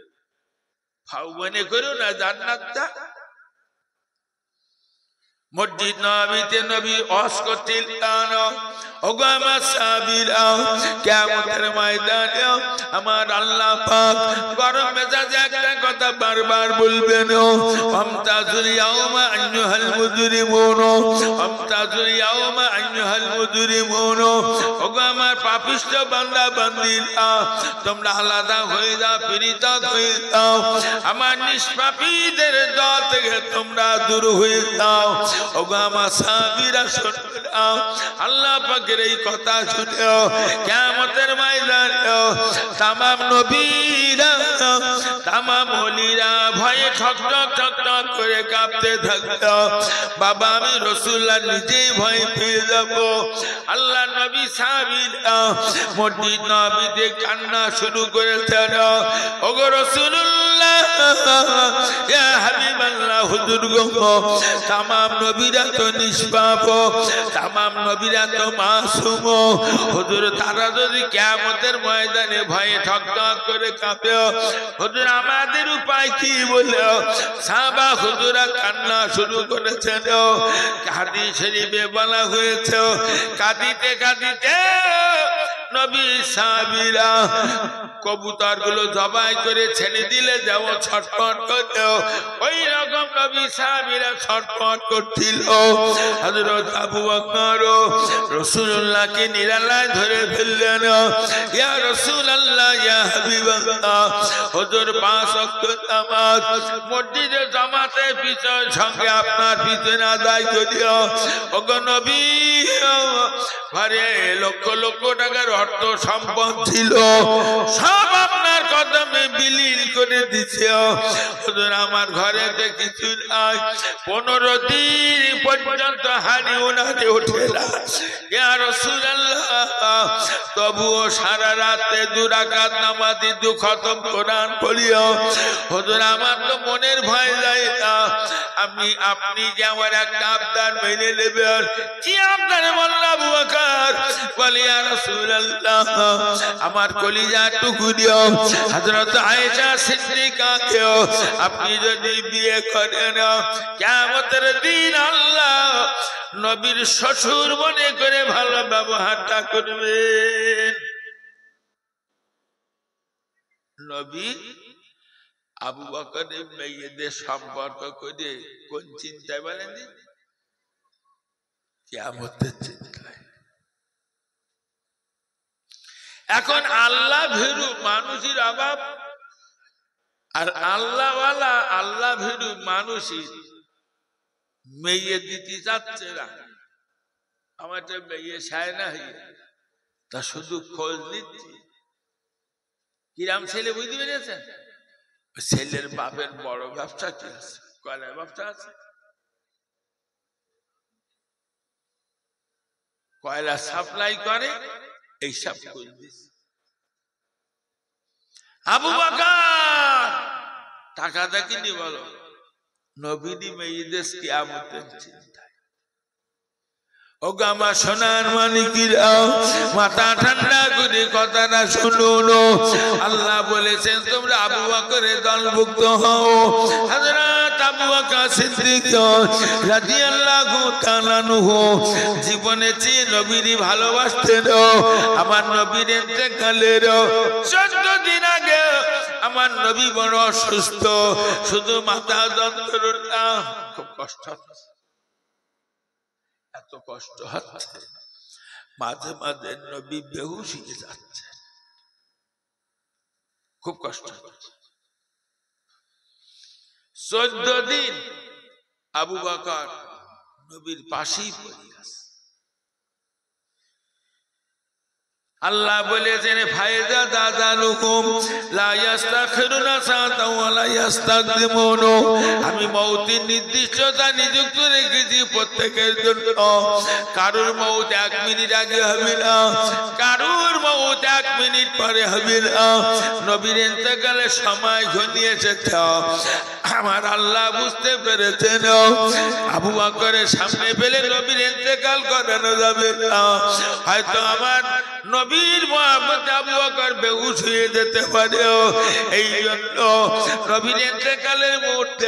ফাউ মনে করো না জান্নাতটা। মসজিদ নববীতে নবী ওয়াজ করতেন, ওগো আমার সাহাবীরা, কিয়ামতের ময়দানে আমার আল্লাহ পাক গরম মেজাজে একটা কথা বারবার বলবেন, আমতাজুল ইয়াউমা আইয়ুহাল মুজরিমুন, আমতাজুল ইয়াউমা আইয়ুহাল মুজরিমুন, ওগো আমার পাপিষ্ঠ বান্দা বান্দীরা, তোমরা আলাদা হয়ে যাও, পৃথক হয়ে যাও, আমার নিষ্পাপীদের দল থেকে তোমরা দূর হয়ে যাও। ওগো আমার সাহাবীরা শুনবে না, আল্লাহ পাকের এই কথা শুনে কিয়ামতের ময়দানে তামাম নবীরা, তামাম ওলিরা ভয়ে ঠক ঠক ঠক ঠক করে কাঁপতে থাকতো। বাবা আমি রাসূলুল্লাহ নিজেই ভয় পেয়ে যাব। আল্লাহ নবী সাহাবীরা মসজিদ নববীতে কান্না শুরু করেছেন, ওগো রাসূলুল্লাহ, ইয়া হাবিবাল্লাহ, হুজুর গো, তামাম নবীরা তো নিষ্পাপ, তামাম নবীরা তো মাসুম, হুজুর তারা যদি কিয়ামতের ময়দানে ভয়ে ঠক ঠক করে কাঁপে, হুজুর আমাদের উপায় কি বলে? সাহাবা হুজুরা কান্না শুরু করেছেন। হাদিস শরীফে বলা হয়েছে, কাঁদিতে কাঁদিতে নবী সাহাবীরা কবুতর গুলো জবাই করে ছেড়ে দিলে যেমন ছটফট করত, ওই রকম নবী সাহাবীরা ছটফট করছিল। হযরত আবু বকর রাসূলুল্লাহকে নিরালায় ধরে ফেললেন, ইয়া রাসূলুল্লাহ, ইয়া হাবিবাল্লাহ, হুজুর 5 ওয়াক্ত নামাজ মসজিদে জামাতের পিছন সঙ্গে আপনার পিছনে আদায় করিও। ওগো নবী, ঘরে লক্ষ লক্ষ টাকার অর্থ সম্পদ ছিল, সব আপনার কদমে বিলীন করে দিছে। হুজুর আমার ঘরেতে কিছু নাই, 15 দিন পর্যন্ত হাড়ি উনানে ওঠে না। ইয়া রাসূলুল্লাহ, তবুও সারা রাতে 2 রাকাত নামাজ 2 খতম কোরআন পড়িও। হুজুর আমার তো মনের ভয় যায় না, আপনি যে আমার একটা আবদার মেনে নেবেন। কি আবদার বললেন আবু বকর? বলে, ইয়া রাসূলুল্লাহ, আমার কলিজা টুকু দিও, হযরত আয়েশা সিদ্দিকাকে আপনি যদি বিয়ে করেন, কিয়ামতের দিন আল্লাহ নবীর শ্বশুর মনে করে ভালো ব্যবহারটা করবেন। নবী আবু বকরের মেয়েদের সম্পর্ক করে কোন চিন্তায় বলেন? কিয়ামতের চিন্তায়। এখন আল্লাহ ভীরু মানুষের অভাব, আর আল্লাহওয়ালা আল্লাহ ভীরু মানুষের মেয়ে দিতে চাচ্ছে না। আমার তো মেয়ে চায় না, তা শুধু খোঁজ নিচ্ছি। কিরাম ছেলে বুঝতে পেরেছেন? ছেলের বাপের বড় ব্যবসা কি আছে? কয়লার ব্যবসা আছে, কয়লা সাপ্লাই করে, এইসব করে দিয়েছে। আবু বকর টাকা দেখিনি বলো, নবীনি মেয়েদের কিয়ামতের চিন্তায়। ও গামা সোনার মানিকিরা, মাথা ঠান্ডা করে কথাটা শুনুন। আল্লাহ বলেছেন তোমরা আবু বকরের দলভুক্ত হও। হযরত আবু বকর সিদ্দিক রাদিয়াল্লাহু তাআলা আনহু জীবনে চেয়ে নবীরই ভালোবাসতেন। আমার নবীর ইন্তেকালের 14 দিন আগে আমার নবী বড় অসুস্থ, শুধু মাথা যন্ত্রণা, খুব কষ্ট হচ্ছে, এত কষ্ট হচ্ছে, মাঝে মাঝে নবী বেহুশ হয়ে যাচ্ছে, খুব কষ্ট হচ্ছে। 14 দিন আবু বকর নবীর পাশেই পড়ে আছে। আল্লাহ বলেছেন ফায়দা দাদালুকুম লা ইস্তাখিরুনা সাআতাও ওয়া লা ইস্তাকদিমুন, আমি মওতের নির্দিষ্টতা নিযুক্ত রেখেছি প্রত্যেকের জন্য। কারোর মওত 1 মিনিট আগে হবে না, কারোর মওত 1 মিনিট পরে হবে না। নবীর ইন্তেকালের সময় ঘনিয়ে এসেছে, আমার আল্লাহ বুঝতে পেরেছেন আবু বকরের সামনে পেলে নবীর ইন্তেকাল করানো যাবে না। হয়তো আমার নবীর মহব্বতে আবু বকর বেহুশ হয়ে যেতে পারে, এই জন্য নবীর ইন্তেকালের মুহূর্তে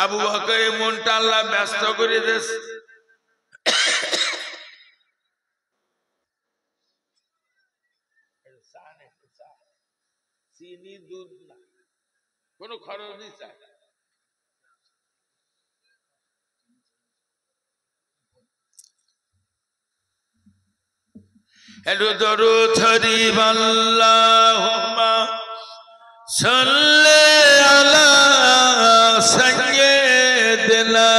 আবু বকরের মনটা আল্লাহ ব্যস্ত করে দিয়েছে। চিনি দুধ না, কোনো খরচ নেই, চাই একটু দরুদ শরীফ আল্লাহুম্মা সাল্লি আলা সাইয়্যিদিনা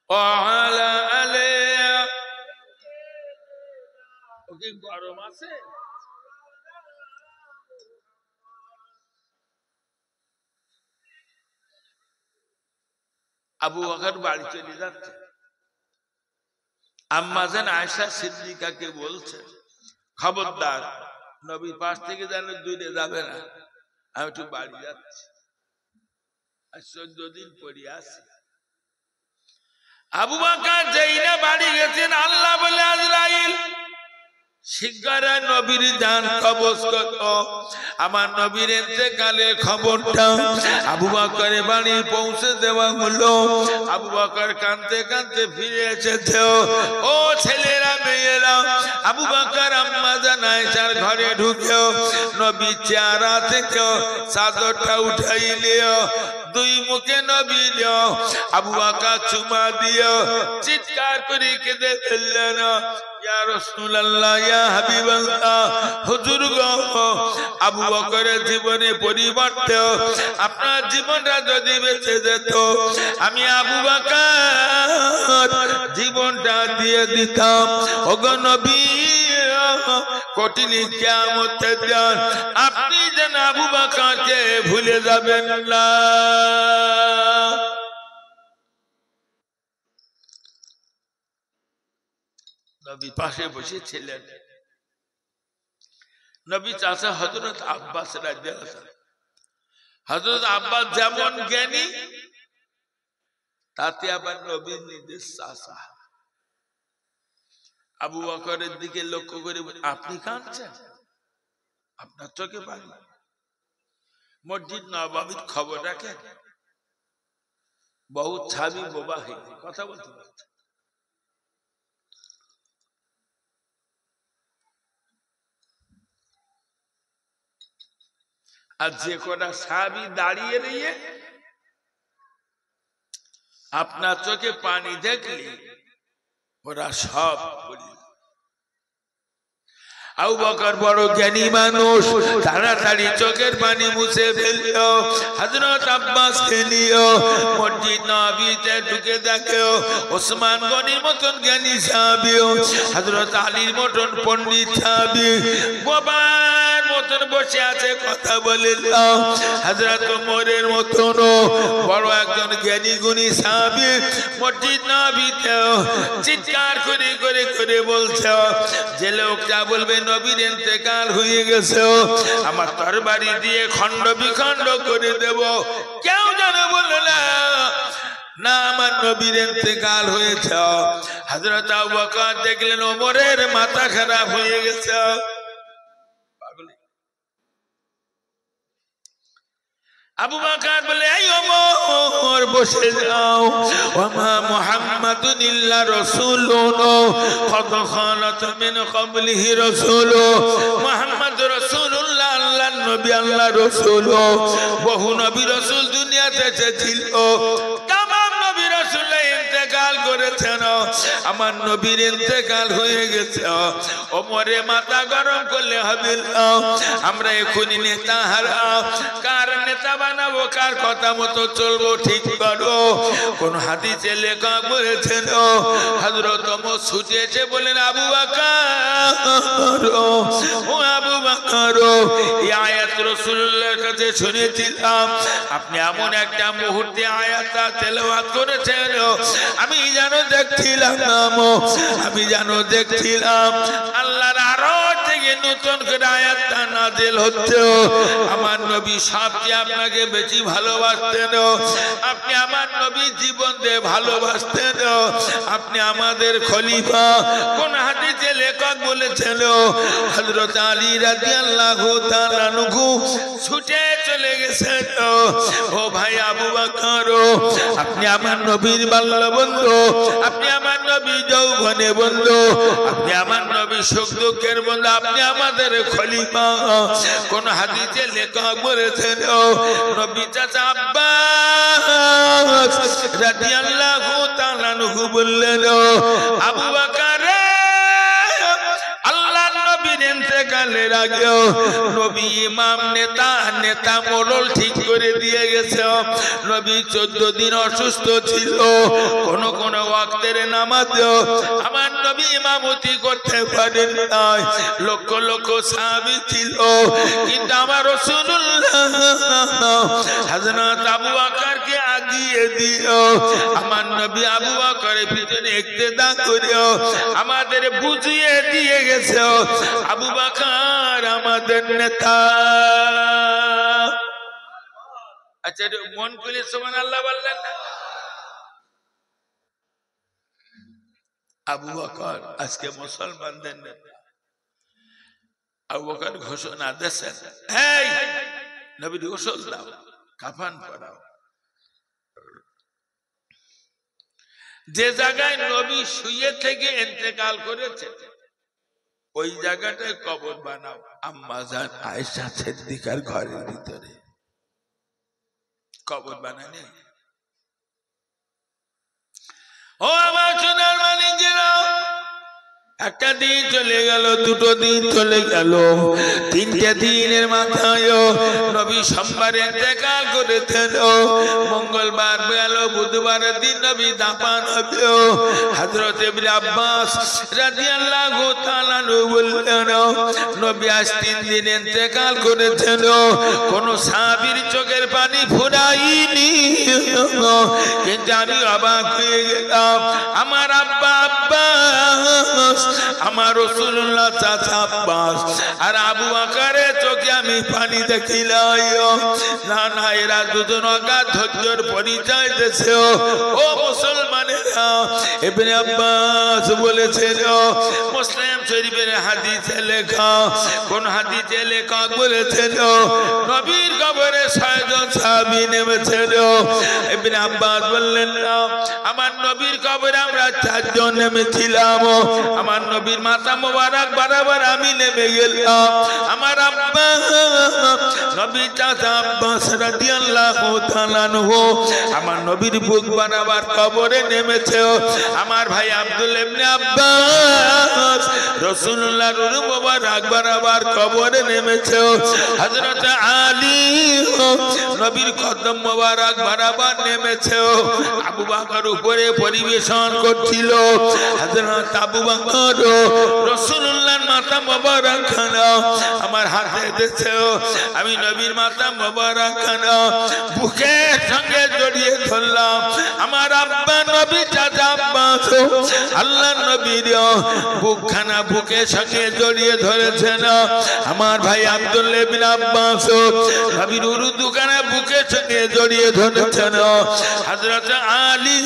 ওয়া আলা আলিহি। ওকে গরম আছে, আবু বকর বাড়ি চলে যাচ্ছে, আম্মা জান আয়েশা সিদ্দিকাকে বলছে খবরদার নবীর পাশ থেকে যেন দূরে যাবে না, আমি একটু বাড়ি যাচ্ছি, আর 14 দিন পড়ে আসি। আবু বকর যেই না বাড়ি গেছেন, আল্লাহ বলে আজরাইল শিগগির নবীর জান কবজ করো। আমার নবীর ইন্তেকালের খবরটা আবু বকরের বাড়ি পৌঁছে দেওয়া হলো। আবু বকর কাঁদতে কাঁদতে ফিরে এসেছে। ও ছেলেরা মেয়েরা, আবু বকর আম্মা জান আয়েশার ঘরে ঢুকে নবীর চেহারা থেকে চাদরটা উঠাই নিয়ে দুই মুখে নবী আবু বকর চুমা দিয়ে চিৎকার করে কেঁদে ফেললেন, ইয়া রাসূলুল্লাহ, ইয়া হাবিবাল্লাহ, হুজুর গো, আবু বকরের জীবনে পরিবর্তে আপনার জীবনটা যদি বেঁচে যেত, আমি আবু বকর জীবনটা দিয়ে দিতাম। ওগো নবী, কঠিন কিয়ামতের দিন আপনি যেন আবু বকরকে ভুলে যাবেন না। নবী পাশে বসেছিলেন নবী চাচা হযরত আব্বাস রাদিয়াল্লাহু আনহু। হযরত আব্বাস যেমন জ্ঞানী, তাতে আবার নবীর নিজের চাচা। আবু বকরের দিকে লক্ষ্য করে আপনি কাঁদছেন, আপনার চোখে পানি? মসজিদ নববীর খবর রাখেন, বহু ছাবি বোবা হয়ে কথা বলতে পারছে। আর যে কটা সাহাবী দাঁড়িয়ে রইয়ে আপনার চোখে পানি দেখলে ওরা সব বলি। আবু বকর বড় জ্ঞানী মানুষ, তাড়াতাড়ি চোখের পানি মুছে ফেলল। হযরত আব্বাসকে নিয়ে মসজিদ নববীতে ঢুকে দেখো ওসমান গনির মতন জ্ঞানী সাহাবী, হযরত আলীর মতন পণ্ডিত সাহাবী বাবার মতন বসে আছে কথা বলে। হযরত ওমরের মতন বড় একজন জ্ঞানী গুণী সাহাবী মসজিদ নববীতে চিৎকার করে করে করে বলছে, যে লোকটা বলবে নবীর ইন্তেকাল হয়ে গেছে আমার তরবারি দিয়ে খণ্ড বিখণ্ড করে দেব, কেউ যেন বলে না না আমার নবীর ইন্তেকাল হয়েছে। হযরত আবু বকর দেখলেন ওমরের মাথা খারাপ হয়ে গেছে। আবু বকর বলে, এই ওমর বসে যাও, ওমা মুহাম্মাদুন ইল্লা রাসূলুন কদ খালাত মিন ক্বাবলিহি রাসূল, মুহাম্মদ রাসূলুল্লাহ আল্লাহর নবী, আল্লাহর রাসূল। বহু নবী রাসূল দুনিয়াতে এসেছিল, তামাম নবী রাসূল ইন্তেকাল করেছেন, আমার নবীর ইন্তেকাল হয়ে গেছে। ওমরে মাথা গরম করলে হবে না, আমরা এখনই নেতা হারা, কার নেতা বানাবো, কার কথা মতো চলবো ঠিক করো। কোন হাদিসে লেখা বলেছেন হযরত ওমর ছুটে এসে বলেন, আবু বকর ও আবু বকর, এই আয়াত রাসূলুল্লাহর কাছে শুনেছিলাম, আপনি এমন একটা মুহূর্তে আয়াতটা তেলাওয়াত করেছেন, আমি যেন দেখছিলাম আল্লাহর আরশ থেকে নতুন করে আয়াতটা নাযিল হচ্ছে। আমার নবী সবচেয়ে আপনাকে বেশি ভালোবাসতেন, আপনি আমার নবী জীবন দিয়ে ভালোবাসতেন, আপনি আমাদের খলিফা। কোন হাদিসে লেখক বলেছেন হযরত আলী রাদিয়াল্লাহু তাআলা আনহু ছুটে চলে গেছেন, ও ভাই আবু বকর, আপনি আমার নবীর বাল্য বন্ধু, আপনি আমার নবী যৌবনে বন্ধু, আপনি আমার নবী সুখ দুঃখের বন্ধু, আপনি আমাদের খলিফা। কোন হাদিসে লেখক বলেছেন নবী চাচা আব্বাস রাদিয়াল্লাহু তাআলা আনহু বললেন, আবু বকর আল্লাহর নবীর ইন্তেকালের আগে নবী ইমাম নেতা মোড়ল ঠিক করে দিয়ে গেছে। নবী 14 দিন অসুস্থ ছিল, কোন ওয়াক্তের নামাজ আমার নবী ইমামতি করতে পারেন নাই, লক্ষ লক্ষ সাহাবী ছিল, কিন্তু আমার রাসূলুল্লাহ হযরত আবু বকরকে আগিয়ে দিও, আমার নবী আবু বকরের পিছনে ইক্তেদা করিও, আমাদের বুঝিয়ে দিয়ে গেছে আবু বকর আমাদের নেতা। আচ্ছা মন খুলে সুবহানাল্লাহ বললেন না? আবু বকর আজকে মুসলমানদের নেতা। আবু বকর ঘোষণা দিয়েছেন, এই নবীর গোসল দাও, কাফন পরাও। যে জায়গায় নবী শুয়ে থেকে ইন্তেকাল করেছে ওই জায়গাটায় কবর বানাও, আম্মা জান আয়েশা সিদ্দিকার ঘরের ভিতরে কবর বানানে। ও আমার সোনার মানিকেরা, একটা দিন চলে গেল, দুটো দিন চলে গেল, তিনটে দিনের মাথায় নবী সোমবার ইন্তেকাল করেছেন, মঙ্গলবার গেল, বুধবারের দিন নবী দাফন হবে। হযরত ইবনে আব্বাস রাদিয়াল্লাহু তাআলা বললেন, নবী আজ 3 দিন ইন্তেকাল করেছেন, কোন সাহাবীর চোখের পানি ফুরায়নি, কিন্তু আমি অবাক হয়ে গেলাম, আমার আব্বা আব্বাস, আমার রাসূলুল্লাহ চাচা আব্বাস আর আবু বকরের চোখে আমি পানি দেখিলাই। না না, এরা দুজন অগাধ ধৈর্যের পরিচয় দিয়েছে। ও মুসলমানেরা, ইবনে আব্বাস বলেছেন, মুসলিম শরীফের হাদিসে লেখা, কোন হাদিসে লেখক বলেছেন নবীর কবরে 6 জন সাহাবী নেমেছিল। ইবনে আব্বাস বললেন আমার নবীর কবরে আমরা চারজন নেমেছিলাম আমার নবীর মাথা মোবারক বরাবর আমি নেমে গেলাম আমার আব্বা নবী চাচা আব্বাস রাদিয়াল্লাহু তাআলা আনহু আমার নবীর বুক বরাবর কবরে নেমেছে আমার ভাই আব্দুল ইবনে আব্বাস রাসূলুল্লাহর রূহ মোবারক বরাবর কবরে নেমেছে হযরত আলী নবীর কদম মোবারক বরাবর নেমেছে আবু বকর উপরে পরিবেশন করছিল হযরত আবু বকর রাসূলুল্লাহর মাথা মোবারক খানা আমার হাতে দিয়েছে আমি নবীর মাথা মোবারক খানা বুকের সঙ্গে জড়িয়ে ধরলাম আমার আব্বা নবী চাচা আব্বাস আল্লাহর নবীর বুকখানা বুকের সঙ্গে জড়িয়ে ধরেছেন আমার ভাই আব্দুল্লাহ ইবনে আব্বাস নবীর উরুদুখানা বুকের সঙ্গে জড়িয়ে ধরেছেন হযরত আলী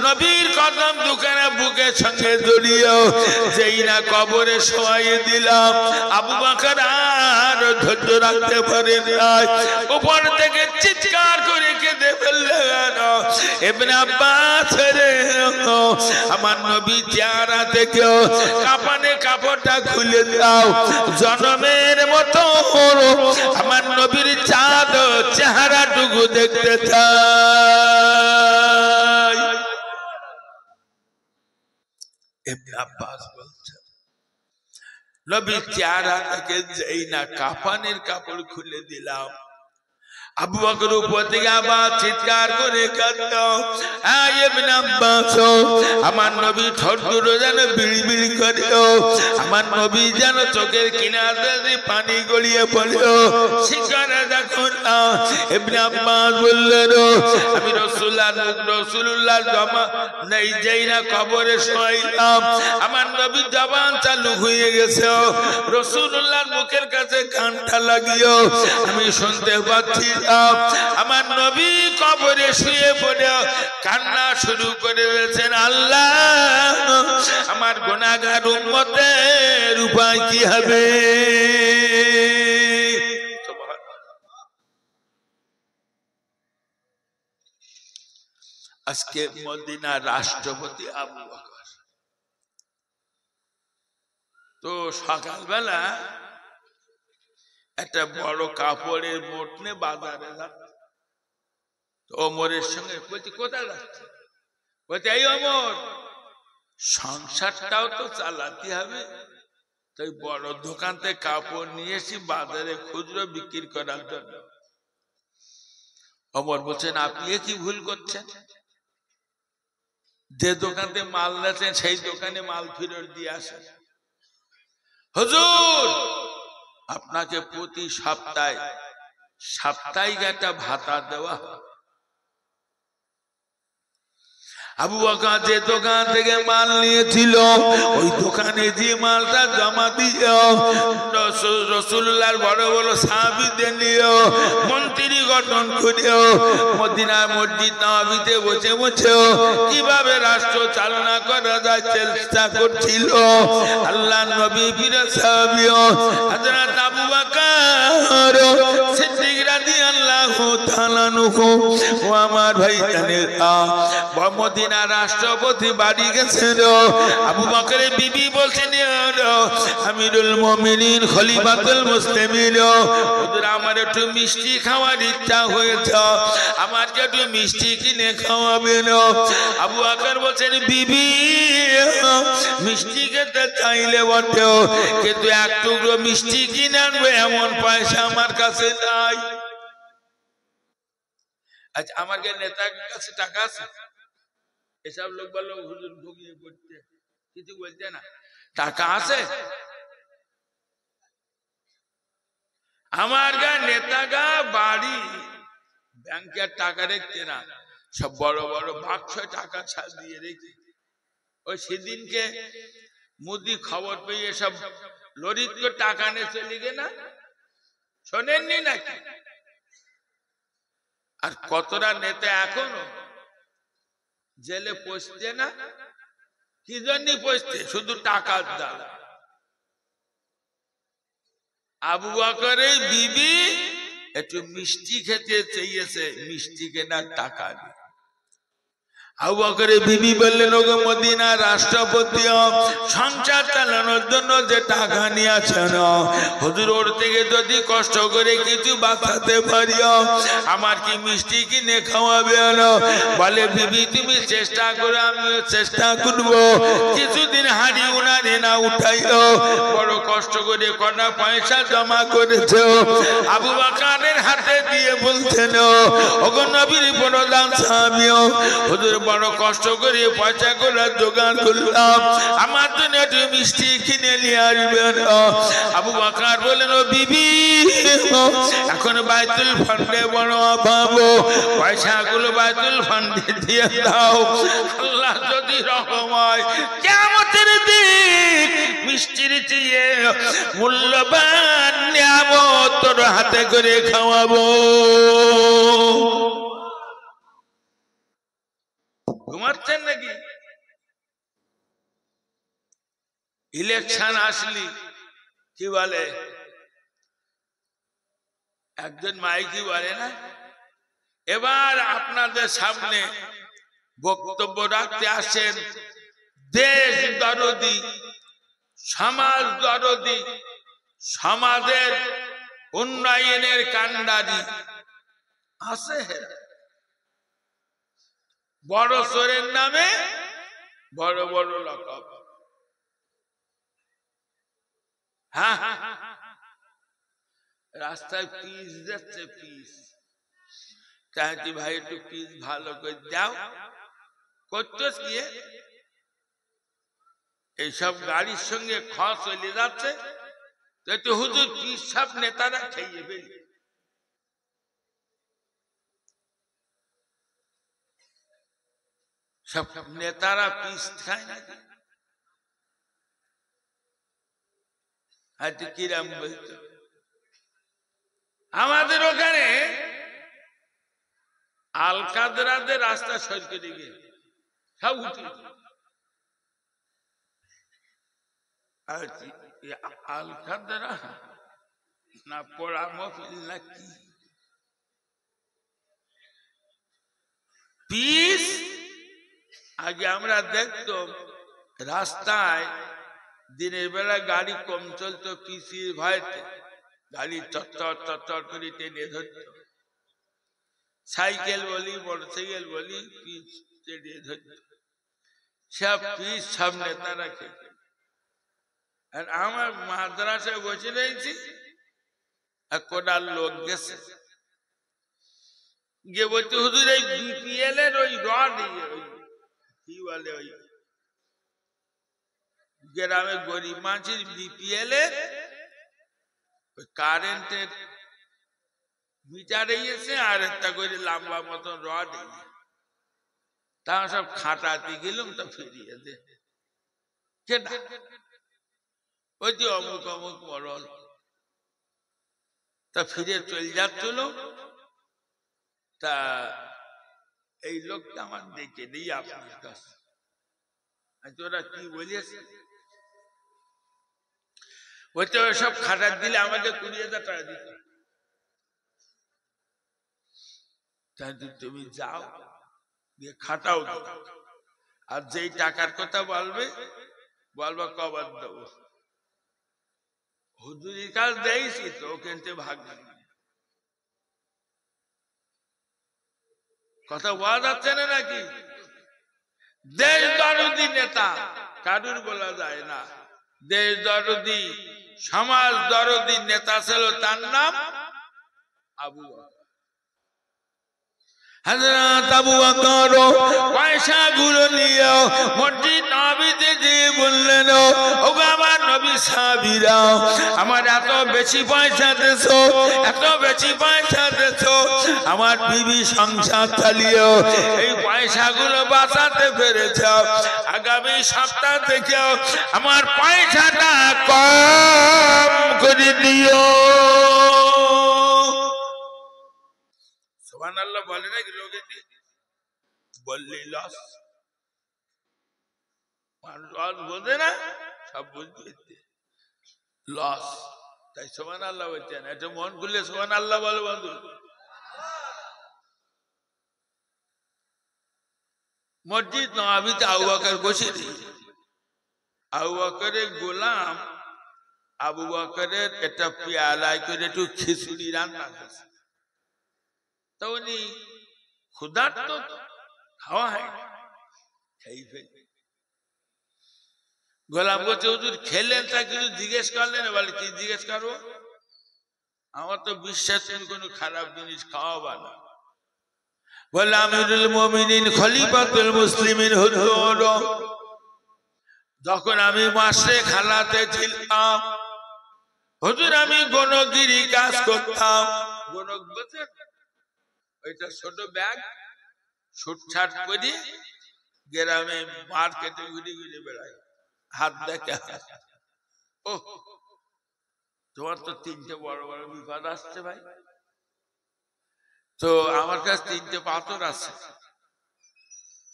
নবীর কদম দুখানা বুকের সঙ্গে জড়িয়ে যেই না কবরে শোয়াইয়ে দিলাম আবু বকর আর ধৈর্য রাখতে পারেন নাই উপর থেকে চিৎকার করে কেঁদে ফেললেন ইবনে আব্বাস রে আমার নবী চেহারা থেকে কাফনে কাপড়টা খুলে দাও জনমের মতো আমার নবীর চাঁদ চেহারাটুকু দেখতে চাই ইবনে আব্বাস বলছে নবীর চেহারা থেকে যেই না কাফনের কাপড় খুলে দিলাম আবু বকর উপর থেকে আবার চিৎকার করে কাঁদতো ইবনে আব্বাস আমার নবী ঠোঁট দুটো যেন বিড়ি বিড়ি করে আমার নবী যেন চোখের কিনারে দিয়ে পানি গড়িয়ে পড়লো শিকারে দেখুন ইবনে আব্বাস বললেন আমি রাসূলুল্লাহ জমা নেই যেই না কবরে শোয়াইলাম আমার নবী জবান চালু হয়ে গেছে রাসূলুল্লাহর মুখের কাছে কানটা লাগিয়ে আমি শুনতে পাচ্ছি আমার নবী কবরে শুয়ে পড়ে কান্না শুরু করে দিয়েছেন আল্লাহ আমার গুনাহগার উম্মতের উপায় কি হবে আজকে মদিনার রাষ্ট্রপতি আবু বকর তো সকালবেলা একটা বড় কাপড়ের মোট নিয়ে বাজারে যাচ্ছে ওমরের সঙ্গে বলছি কোথায় যাচ্ছে বলছে এই ওমর সংসারটাও তো চালাতে হবে তাই বড় দোকান থেকে কাপড় নিয়ে এসে বাজারে খুচরো বিক্রি করার জন্য ওমর বলছেন আপনি কি ভুল করছেন যে দোকান থেকে মাল নিয়েছেন সেই দোকানে মাল ফেরত দিয়ে আসেন হুজুর আপনাকে প্রতি সপ্তাহে সাপ্তাহিক একটা ভাতা দেওয়া হয় আবু বকর যে দোকান থেকে মাল নিয়েছিল ওই দোকানে যে মালটা জমা দিয়ে রাসূলুল্লাহর বড় বড় সাহাবীদের নিয়ে মন্ত্রী গঠন করে মদিনার মসজিদ নববীতে বসে বসে কিভাবে রাষ্ট্র চালনা করা যায় চেষ্টা করছিল আল্লাহর নবী পীর সাহাবী হযরত আবু বকর সিদ্দিক রাদিয়াল্লাহু তাআলা আনহু ও আমার ভাই জানেরা মদিনা রাষ্ট্রপতি বাড়ি গেছেন আবু বকরের বিবি বলছেন আমিরুল মুমিনিন খলিফাতুল মুসলিমিন হুজুর আমার একটু মিষ্টি খাওয়ার ইচ্ছা হয়েছে আমাকে একটু মিষ্টি কিনে খাওয়াবেন আবু বকর বলছেন বিবি মিষ্টি খেতে চাইলে বটে কিন্তু এক টুকরো মিষ্টি কিনে আনবে এমন পয়সা আমার কাছে নাই আচ্ছা আমার নেতার কাছে টাকা আছে এসব লোক বললো হুজুর ভুগিয়ে পড়তে কিছু বলছে না টাকা আছে আমার নেতাগা বাড়ি ব্যাংকের টাকা রেখে না সব বড় বড় বাক্স টাকা ছাড় দিয়ে রেখে ওই সেদিনকে মোদি খবর পেয়ে সব লরিত টাকা নিয়ে চলে গে না শোনেননি নাকি আর কতটা নেতা এখনো জেলে পৌঁছতে না কি জন্য পৌঁছতে শুধু টাকার দ্বারা আবু বকরের বিবি একটু মিষ্টি খেতে চেয়েছে, মিষ্টি কেনার টাকা নেই। আবু বকরের বিবি বললেন, ওগো মদিনার রাষ্ট্রপতি, সংসার চালানোর জন্য যে টাকা নিয়েছেন হুজুর, ওর থেকে যদি কষ্ট করে কিছু বাঁচাতে পারি আমার কি মিষ্টি কিনে খাওয়াবেন? বলে, বিবি তুমি চেষ্টা করে, আমিও চেষ্টা করবো। কিছুদিন হাড়ি উনারে না উঠাইও, বড় কষ্ট করে কটা পয়সা জমা করেছ আবু বকরের হাতে দিয়ে বলছেন, ওগো নবীর প্রধান সাহাবী, হুজুর বড় কষ্ট করে পয়সা করে জোগাড় করলাম, আমার জন্য একটু মিষ্টি কিনে নিয়ে আসবেন। আবু বকর বললেন, ও বিবি, এখন বাইতুল ফান্ডে বড় অভাব, পয়সাগুলো বাইতুল ফান্ডে দিয়ে দাও। আল্লাহ যদি রহম হয়, কিয়ামতের দিন মিষ্টির চেয়ে মূল্যবান নিয়ামত তোর হাতে করে খাওয়াবো। ঘুমাচ্ছেন নাকি? ইলেকশন আসলি কি বলে, একজন মাইকি বলে না, এবার আপনাদের সামনে বক্তব্য রাখতে আসেন দেশ দরদি, সমাজ দরদি, সমাজের উন্নয়নের কান্ডারি আছে। বড় চোরের নামে বড় বড় লকব। হ্যাঁ, রাস্তায় পিস যাচ্ছে, পিস চাইছি ভাই একটু পিস ভালো করে দাও, করতেছ কি? এইসব গাড়ির সঙ্গে খরচ চলে যাচ্ছে, একটু হুজুর পিস সব নেতারা খেয়ে ফেলি। সব নেতারা পিস খায় নাকি? আজকে কিরাম বলতো, আমাদের ওখানে আল কাদরাদের রাস্তা সরকে দিকে সব উঠে, আল কাদরা না পড়া মফিল নাকি পিস। আগে আমরা দেখতাম রাস্তায় দিনের বেলা গাড়ি কম চলতো, পিসির ভয়তে গাড়ি চটচট চটচট করে টেনে ধরত, সাইকেল বলি মোটরসাইকেল বলি পিস টেনে ধরত, সব পিস সব নেতারা খেত। আর আমার মাদ্রাসায় বসে রয়েছি, কোটার লোক গেছে, গিয়ে বলছে, হুজুর এই বিপিএল এর ওই রড কি বলে, ওই গ্রামে গরিব মানুষের বিপিএল এর কারেন্টের মিটার এসে আর একটা করে লম্বা মতন রড, তা সব খাটাতে গেলাম, তো ফিরিয়ে দে কেটা, ওই যে অমুক অমুক মরল, তা ফিরে চলে যাচ্ছিল। তা এই লোকটা আমার দেখে নেই আপনার কাছে, ওরা কি বলিয়েছে, বলতে সব খাটার দিলে আমাকে 20,000 টাকা দিত। তুমি যাও দিয়ে খাটাও, আর যেই টাকার কথা বলবে বলবা কবার দেবো, হুজুরির কাজ দিয়েছি তো ওখানে ভাগ নেই। কথা বলা যাচ্ছে না নাকি? দেশ দরদি নেতা কারুর বলা যায় না, দেশ দরদি সমাজ দরদি নেতা ছিল, তার নাম আবু বকর। হযরত আবু বকর পয়সাগুলো নিয়ে মসজিদ নববীতে গিয়ে বললেন, ওগো আমার নবী সাহাবীরা, আমার এত বেশি পয়সা দেছো, এত বেশি পয়সা দেছো, আমার বিবি সংসার চালিয়ে এই পয়সাগুলো বাঁচাতে পেরেছ, আগামী সপ্তাহ থেকে আমার পয়সাটা কম করে দিও। সুবহানাল্লাহ বলে নাকি লোকে, বললে লস, লস বোঝে না, সব বুঝতে লস। তাই সুবহানাল্লাহ বলতেন, একটু মন খুলে সুবহানাল্লাহ বলো বন্ধু। মসজিদ নববীতে আবু বকর বসে, আবু বকরের গোলাম আবু বকরের একটা পেয়ালায় করে একটু খিচুড়ি রান্না করছে। তো উনি ক্ষুধার্ত, খাওয়া হয় খেয়ে ফেলে। গোলাম বলছে হুজুর খেলেন, তা কিছু জিজ্ঞেস করলেন? বলে কি জিজ্ঞেস করবো, আমার তো বিশ্বাস কোনো খারাপ জিনিস খাওয়াবা না। বলে আমিরুল মুমিনিন খলিফাতুল মুসলিমিন হুজুর, যখন আমি মাসে খালাতে ছিলাম হুজুর আমি গণগিরি কাজ করতাম। গণক বলছে ওইটা ছোট ব্যাগ, ছুটছাট করে গ্রামে মার্কেটে ঘুরে ঘুরে বেড়ায়, হাত দেখা। ও তোমার তো তিনটে বড় বড় বিপদ আসছে ভাই। তো আমার কাছে তিনটে পাথর আছে,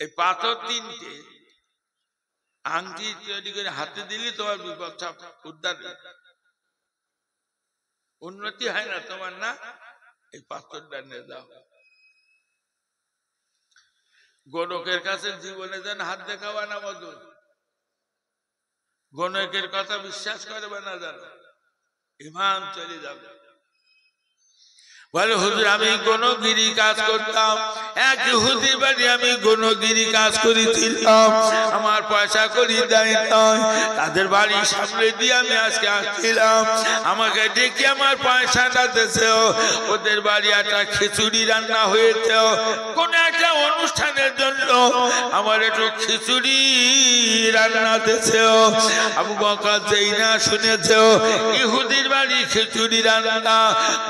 এই পাথর তিনটে আংটি তৈরি করে হাতে দিলে তোমার বিপদ উদ্ধার, উন্নতি হয় না তোমার, না এই পাথরটা নিয়ে দাও। গণকের কাছে জীবনে যেন হাত দেখাবা না বধু, গণকের কথা বিশ্বাস করবে না, জানো ইমান চলে যাবে। বলে হুজুর আমি গণগিরি কাজ করতাম, এক ইহুদি বাড়ি আমি গণগিরি কাজ করেছিলাম, আমার পয়সা করি দেয় নাই, তাদের বাড়ি সামনে দিয়ে আমি আজকে আসছিলাম, আমাকে ডেকে আমার পয়সাটা দিয়েছে, ওদের বাড়ি একটা খিচুড়ি রান্না হয়েছে, কোন একটা অনুষ্ঠানের জন্য আমার একটু খিচুড়ি রান্না দিয়েছে। আবু বকর যেই না শুনেছে ইহুদির বাড়ি খিচুড়ি রান্না,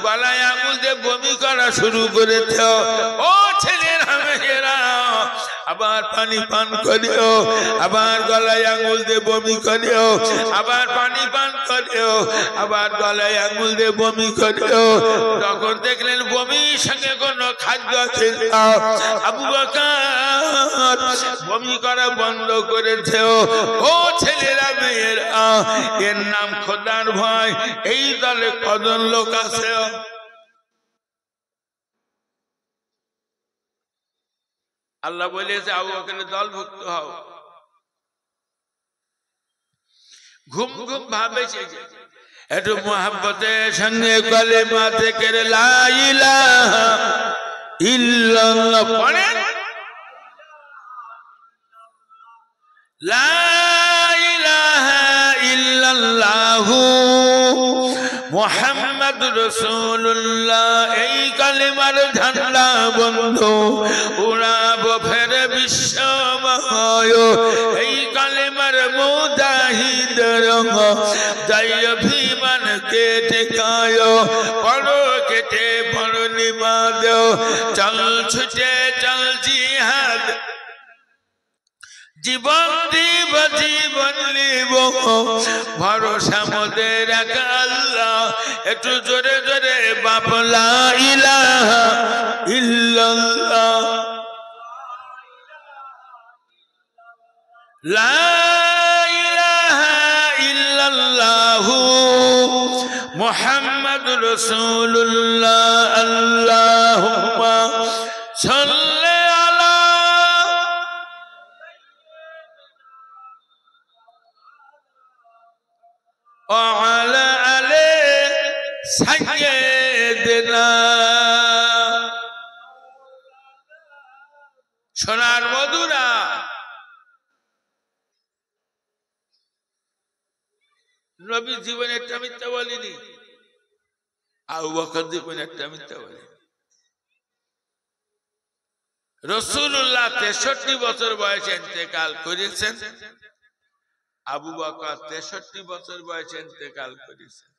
গলায় আঙুল বমি করা শুরু করেছে। ও ছেলেরা মেয়েরা আবার পানি পান করিও, আবার গলায় আঙুল দিয়ে বমি করিও, আবার পানি পান করিও, আবার গলায় আঙুল দিয়ে বমি করিও। তখন দেখলেন বমির সঙ্গে কোন খাদ্য ছিল না, আবু বকর বমি করা বন্ধ করেছে। ও ছেলেরা মেয়েরা, এর নাম খোদার ভয়। এই দলে কজন লোক আছে? আল্লাহ বলেছে আবু বকরের দলভুক্ত হও। ঘুম ঘুম ভাবে একটু মোহাব্বতের সঙ্গে কালেমা থেকে লা ইলাহা ইল্লাল্লাহ পড়েন, লা ইলাহা ইল্লাল্লাহু মুহাম্মদ রাসূলুল্লাহ। এই কালেমার ঝান্ডা বন্ধু উড়াবো ফের বিশ্বময়, এই কালেমার মুজাহিদের জয় অভিমান কে ঠেকায়, বড় কেটে বড় নিমাদ, চল ছুটে চল জিহাদ, জীবন দিব জীবন নিব, ভরসা মোদের এক আল্লাহ। একটু জোরে জোরে বাপ লা ইলাহা ইল্লাল্লাহ, লা ইলাহা ইল্লাল্লাহু মুহাম্মাদুর রাসূলুল্লাহ। আল্লাহুম্মা সাল্লি وعلى آل سيدنا। সোনার মধুরা নবী জীবনে একটা মিথ্যা বলিনি, আবু বকর জীবনে একটা মিথ্যা বলেনি। রাসূলুল্লাহ 63 বছর বয়সে ইন্তেকাল করেছেন, আবু বকর 63 বছর বয়সে ইন্তেকাল করেছেন।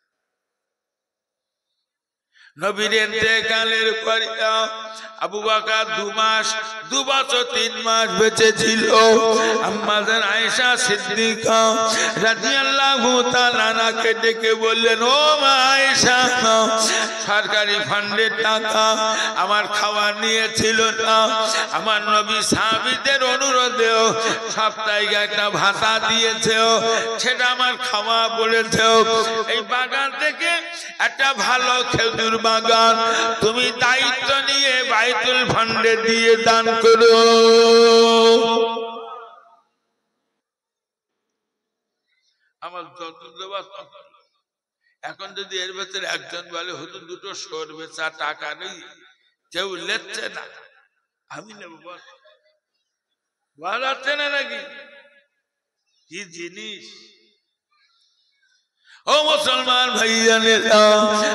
নবীর ইন্তেকালের পর আবু বকর 2 বছর 3 মাস বেঁচে ছিল। আম্মা জান আয়েশা সিদ্দিকা রাদিয়াল্লাহু তাআলা আনহাকে ডেকে বললেন, ও মা আয়েশা, সরকারি ফান্ডের টাকা আমার খাওয়া নিয়েছিল না, আমার নবী সাহাবীদের অনুরোধে সাপ্তাহিক একটা ভাতা দিয়েছে, সেটা আমার খাওয়া বলেছে। এই বাগান থেকে একটা ভালো খেজুর বাগান তুমি দায়িত্ব নিয়ে বাইতুল ফান্ডে দিয়ে দান করো। আমার যত দেওয়া তত। এখন যদি এর ভেতরে একজন বলে হুজুর 2টো শোর বেচা টাকা নেই, কেউ লেচ্ছে না, আমি নেব, বল হচ্ছে না নাকি? কি জিনিস! ও মুসলমান ভাইজানেরা,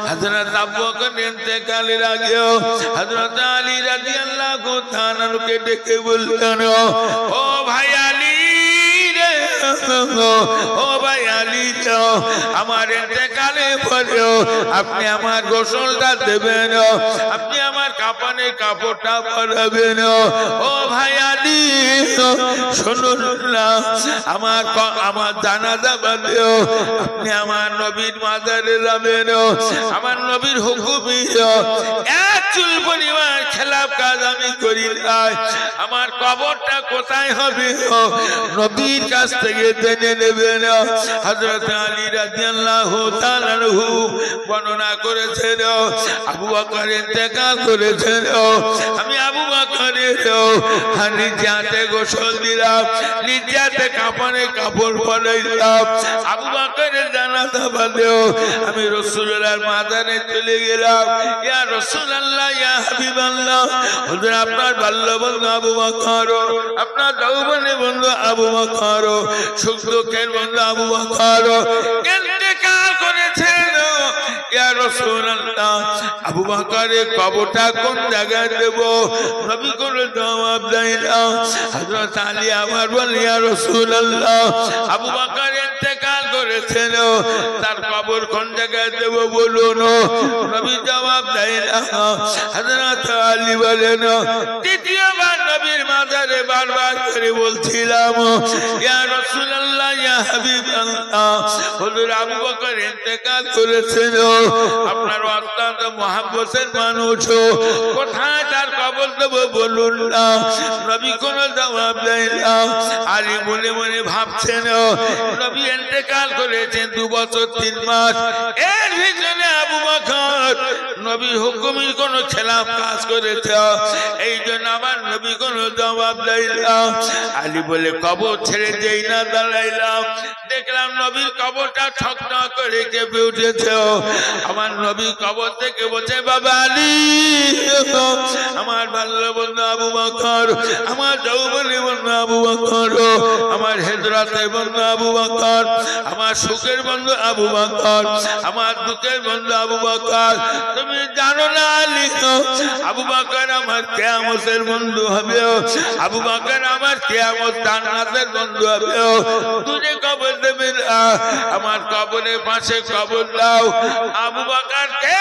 হযরত আবু বকর ইন্তেকালের আগে হযরত আলী রাদিয়াল্লাহু তাআলা আনহুকে ডেকে বললেন, ও ভাই আলী রে, ও ভাই আলী, আমার ইন্তেকালের পরে আপনি আমার গোসলটা দেবেন, আপনি আমার কাফনের কাপড়টা পরাবেন। ও ভাই আলী শুনুন না, আমার জানাজা বাদে আপনি আমার নবীর মাজারে যাবেন, আমার নবীর হুকুমে এক চুল পরিমাণ খেলাপ কাজ আমি করি নাই। আমার কবরটা কোথায় হবে নবীর কাছ থেকে জেনে নেবেন। হযরত আলী রাদিয়াল্লাহু তাআলা আনহু বর্ণনা করেছেন, আবু বকর ইন্তেকাল করেছেন, আমি আবু বকরের নিজে হাতে গোসল দিলাম, নিজে হাতে কাফনের কাপড় পরাইলাম। আবু বকরের জানাজা বাদেও আমি রাসূলুল্লাহর মাজারে চলে গেলাম। ইয়া রাসূলুল্লাহ, ইয়া হাবিবাল্লাহ, হুজুর আপনার বাল্য বন্ধু আবু বকর, আপনার যৌবনের বন্ধু আবু বকর, সুখ দুঃখের বন্ধু আবু বকর ইন্তেকাল করেছেন। ইয়া রাসূলুল্লাহ, আবু বকরের কবরটা কোন জায়গায় দেব? নবী কোনো জবাব দেয় না। হযরত আলী আবার বলেন, ইয়া রাসূলুল্লাহ, আবু বকর ইন্তেকাল করেছেন, তার কবর কোন জায়গায় দেব বলুন। নবী জবাব দেয় না। হযরত আলী বলেন, তৃতীয়বার নবীর মাজারে বারবার করে বলছিলাম, ইয়া রাসূলুল্লাহ, ইয়া হাবিবাল্লাহ, হুজুর আবু বকর ইন্তেকাল করেছেন, আপনার অত্যন্ত মহব্বতের মানুষ, কোথায় তার কবর দেব বলুন না। নবী কোনো জবাব দেয় না। আলী মনে মনে ভাবছেন, নবী ইন্তেকাল করেছেন 2 বছর 3 মাস, এর ভিতরে আবু বকর নবীর হুকুমে কোনো খেলাফ কাজ করেছে, এই জন্য আমার নবী কোনো জবাব দেয় না। আলী বলে, কবর ছেড়ে যেই না দাঁড়াইলাম, দেখলাম নবীর কবরটা ঠকঠক করে কেঁপে উঠেছে। আমার নবী কবর থেকে বলছে, বাবা আলী, আমার ভালো বন্ধু আবু বকর, আমার যৌবনের বন্ধু আবু বকর, আমার হিজরতের বন্ধু আবু বকর, আমার সুখের বন্ধু আবু বকর, আমার দুঃখের বন্ধু আবু বকর, তুমি জানো না আলী, আবু বকর আমার কিয়ামতের বন্ধু হবে, আবু বকর আমার কিয়ামত জান্নাতের বন্ধু হবে। তুমি কবর দেবে না, আমার কবরের পাশে কবর দাও, আবু বকরকে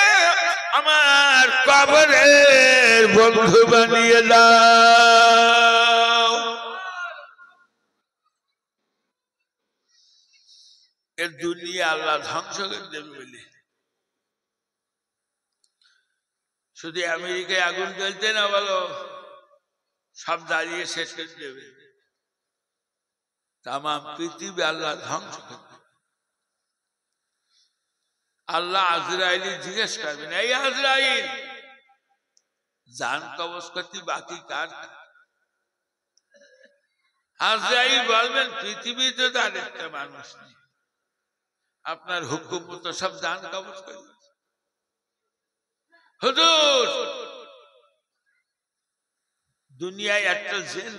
আমার কবরের বন্ধু বানিয়ে দাও। এর দুনিয়া আল্লাহ ধ্বংস করে দেবে বলে শুধু আমেরিকায় আগুন জ্বলতে না বলো, সব দাঁড়িয়ে শেষ করে দেবে। তাম পৃথিবী আল্লাহ ধ্বংস করে দেবে। আল্লাহ আজরাইল জিজ্ঞেস করবেন, এই আজরাইল, জান কবজ করতে বাকি কার? আজরাইল বলবেন, পৃথিবীতে তার একটা মানুষ নেই, আপনার হুকুম মতো সব জান কবজ করে। হুজুর, দুনিয়ায় একটা জেল,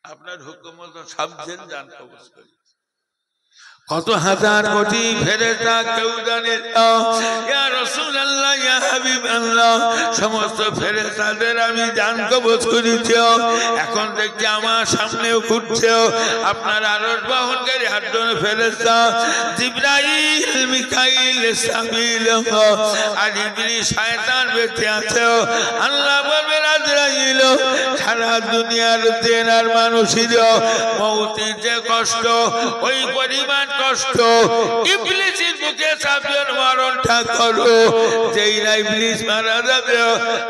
আপনার হুকুম মতো সব জেল জান কবজ করে। কত হাজার কোটি ফেরেশতা কেউ জানে না। ইয়া রাসূলুল্লাহ, ইয়া হাবিবাল্লাহ, সমস্ত ফেরেশতাদের আমি জান কবজ করেছি। এখন দেখছি আমার সামনেও ঘুরছে আপনার আরশ বহনকারী 8 জন ফেরেশতা, জিবরাইল, মিকাইল, ইসরাফিল আর ইবলিস শয়তান বেঁচে আছে। আল্লাহ বলবেন, আজরাইল, সারা দুনিয়ার জেনার মানুষের মৌতের যে কষ্ট, ওই পরিমাণ কষ্ট ইবলিসের মুখে চাপিয়ে মরণটা করো। যেই না ইবলিস মারা যাবে,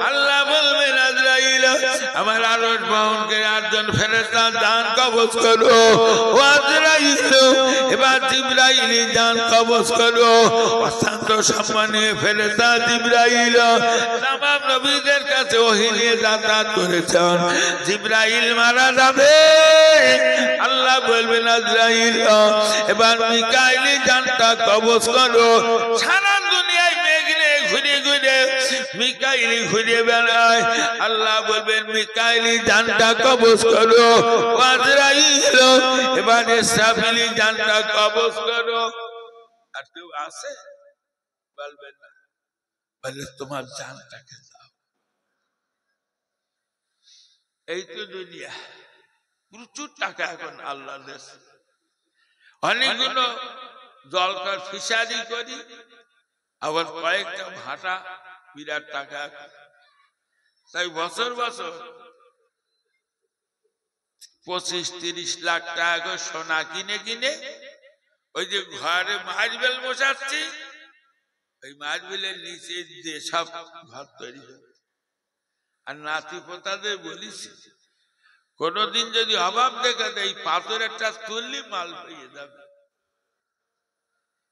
আল্লাহ বলবেন, আজরাইল, আমার আরশ বহনকারী 8 জন ফেরেশতা জান কবজ করো। ও আজরাইল, এবার জিবরাইল জান কবজ করো। অত্যন্ত সম্মানীয় ফেরেশতা জিবরাইল তামাম নবীদের কাছে ওহী নিয়ে যাতায়াত করেছেন। জিবরাইল মারা যাবে, আল্লাহ বলবেন, আজরাইল, এবার মিকাইল জানটা কবজ করো। সারা দুনিয়ায় মেঘ নিয়ে ঘুরে ঘুরে মিকাইল ঘুরে বেড়ায়। আল্লাহ বলবেন, মিকাইল জানটা কবজ করো। আজরাইল, এবার ইসরাফিল জানটা কবজ করো। আর কেউ আছে? বলবেন না, বলে তোমার জানটাকে দাও। এই তো দুনিয়া, প্রচুর টাকা এখন আল্লাহর দেশে। অনেকগুলো জলকার ফিশারি করি, আবার কয়েকটা ভাটা, বিরাট টাকা। তাই বছর বছর 25-30 লাখ টাকা করে সোনা কিনে কিনে ওই যে ঘরে মার্বেল বসাচ্ছি, ওই মার্বেলের নিচে দিয়ে সব ঘর তৈরি করে। আর নাতি পোতাদের বলিস, কোনদিন যদি অভাব দেখা দেয়, এই পাথর একটা তুললি মাল পেয়ে যাবে।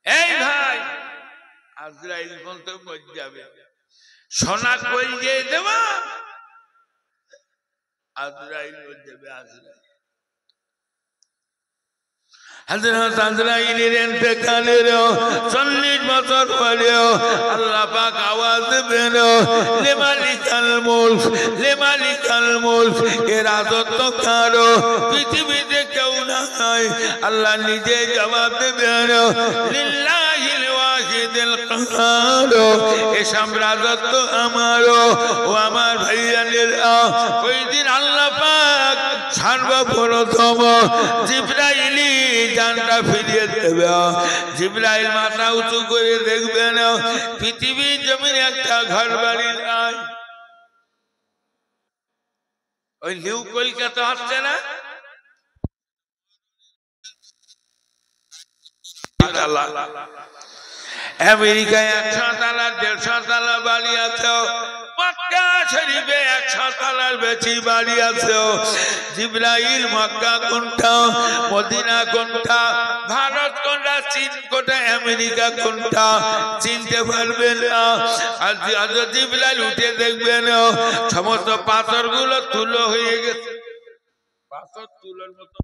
এই ভাই, আজরাইল বলতে মরে যাবে, সোনা কই গিয়ে দেবা, আজরাইল মরে যাবে। আজরাইল, হযরত আজরাইলের ইন্তেকালের 40 বছর পরেও আল্লাহ পাক আওয়াজ দেবেন, লে মালিকাল মুলক, লে মালিকাল মুলক, এর রাজত্ব কারো, পৃথিবীতে কেউ নাই। আল্লাহ নিজে জবাব দেবেন, লিল্লাহিল ওয়াহিদিল কাহার, এ সাম্রাজ্য আমারও। ও আমার ভাইয়ানেরা, ওই দিন আল্লাহ পাক সর্বপ্রথম জিবরাইল জানটা ফিরিয়ে দেবে। জিবরাইল মাথা উঁচু করে দেখবেন, পৃথিবীর জমিনে একটা ঘর বাড়ি নাই। ওই নিউ কলকাতা হচ্ছে না, আমেরিকায় 100 তলা 150 তলা বাড়ি আছে, মক্কা শরীফে 100 তলার বেশি বাড়ি আছে। জিবরাইল মক্কা কোনটা, মদিনা কোনটা, ভারত কোনটা, চীন কোনটা, আমেরিকা কোনটা চিনতে পারবেন না। আর জিবরাইল উঠে দেখবেন, সমস্ত পাথরগুলো তুলো হয়ে গেছে। পাথর তুলোর মতো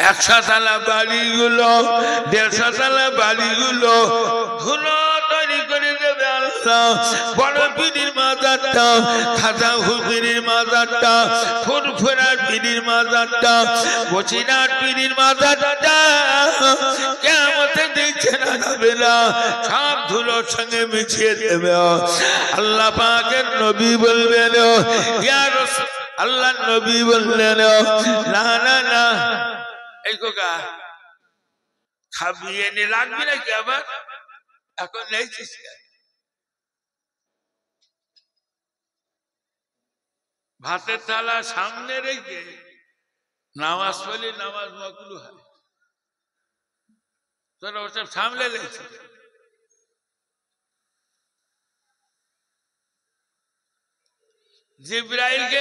100 তলা বাড়িগুলো, 150 তলা বাড়িগুলো ধুলো তৈরি করে দেবে আল্লাহ। বড় পীরের মাজারটা, খাজা হুজুরের মাজারটা, ফুরফুরার পীরের মাজারটা, বসিরার পীরের মাজারটা কিয়ামতের দিন ছেড়ে যাবে না, সব ধুলোর সঙ্গে মিশিয়ে দেবে। আল্লাহ পাকের নবী বলবেন, ইয়া রাসূল, আল্লাহর নবী বললেন, না না না, এই কোকা খাবিয়ে নে, লাগবে নাকি আবার? এখন নেইছিস ভাতের থালা সামনে রেখে নামাজ পড়লে নামাজ মাকরুহ হয়, তোরা ওসব সামনে রেখেছিস। জিবরাইলকে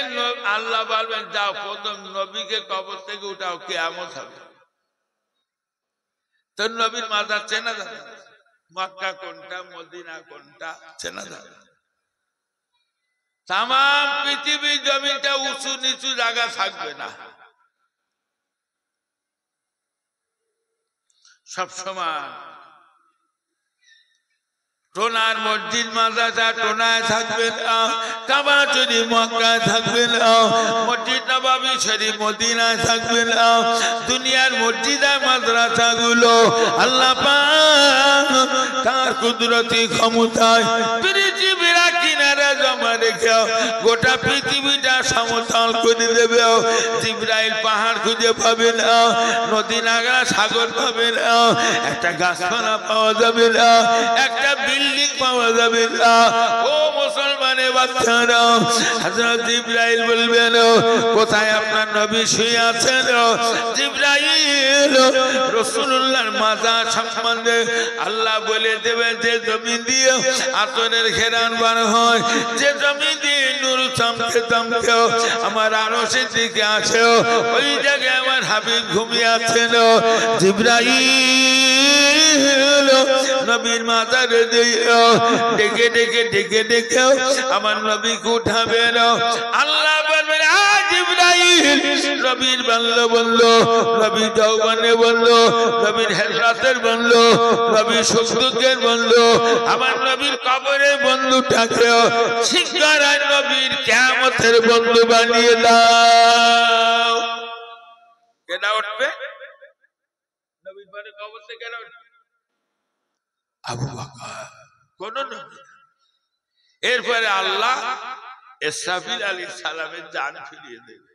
আল্লাহ বলবেন, যাও প্রথম নবীকে কবর থেকে উঠাও, কিয়ামত হবে। তোর নবীর মাজার চেনা যাবে, মক্কা কোনটা, মদিনা কোনটা চেনা যাবে। তাম পৃথিবীর জমিটা উঁচু নিচু জায়গা থাকবে না, সব সমান। টোনার মসজিদ মাদ্রাসা টোনায় থাকবে না, কাবা শরীফ মক্কায় থাকবে না, মসজিদ নববী শরীফ মদিনায় থাকবে না। দুনিয়ার মসজিদ আর মাদ্রাসা গুলো আল্লাহ পাক তার কুদরতি ক্ষমতায় পৃথিবীর কিনারে জমা রেখে গোটা পৃথিবীটা সমতল করে দেবে। জিবরাইল পাহাড় খুঁজে পাবে না, নদী নাগা সাগর পাবে না, একটা গাছপালা পাওয়া যাবে না, একটা বিল্ডিং পাওয়া যাবে না। ও মুসলমানের বাচ্চারা, হযরত জিবরাইল বলবেন কোথায় আপনার নবী শুয়ে আছেন? জিবরাইল রাসূলুল্লাহর মাজার সম্বন্ধে আল্লাহ বলে দেবেন যে জমিন দিয়ে আতরের ঘেরান বার হয়, যে জমিন দিয়ে নূর চমকে চমকে আমার আরশের দিকে আসে, ওই জায়গায় আমার হাবিব ঘুমিয়ে আছেন। জিবরাইল নবীর মাজারে ডেকে ডেকে ডেকে ডেকে আমার নবীকে উঠাবেন। আল্লাহ বলবেন জিবরাইল, নবীর বাংলা বললো, নবী যৌবনে বললো, নবীর হেরাতের বললো, নবীর সুখ-দুঃখের বললো, আমার নবীর কবরের বন্ধুটাকে শিকার নবীর কিয়ামতের বন্ধু বানিয়ে দাও। কেনা উঠবে নবীর পরে কবর থেকে কেনা উঠবে? আবু বকর কোন নবী। এরপরে আল্লাহ ইসরাফিল আলাইহিস সালামের জান ফিরিয়ে দেবে।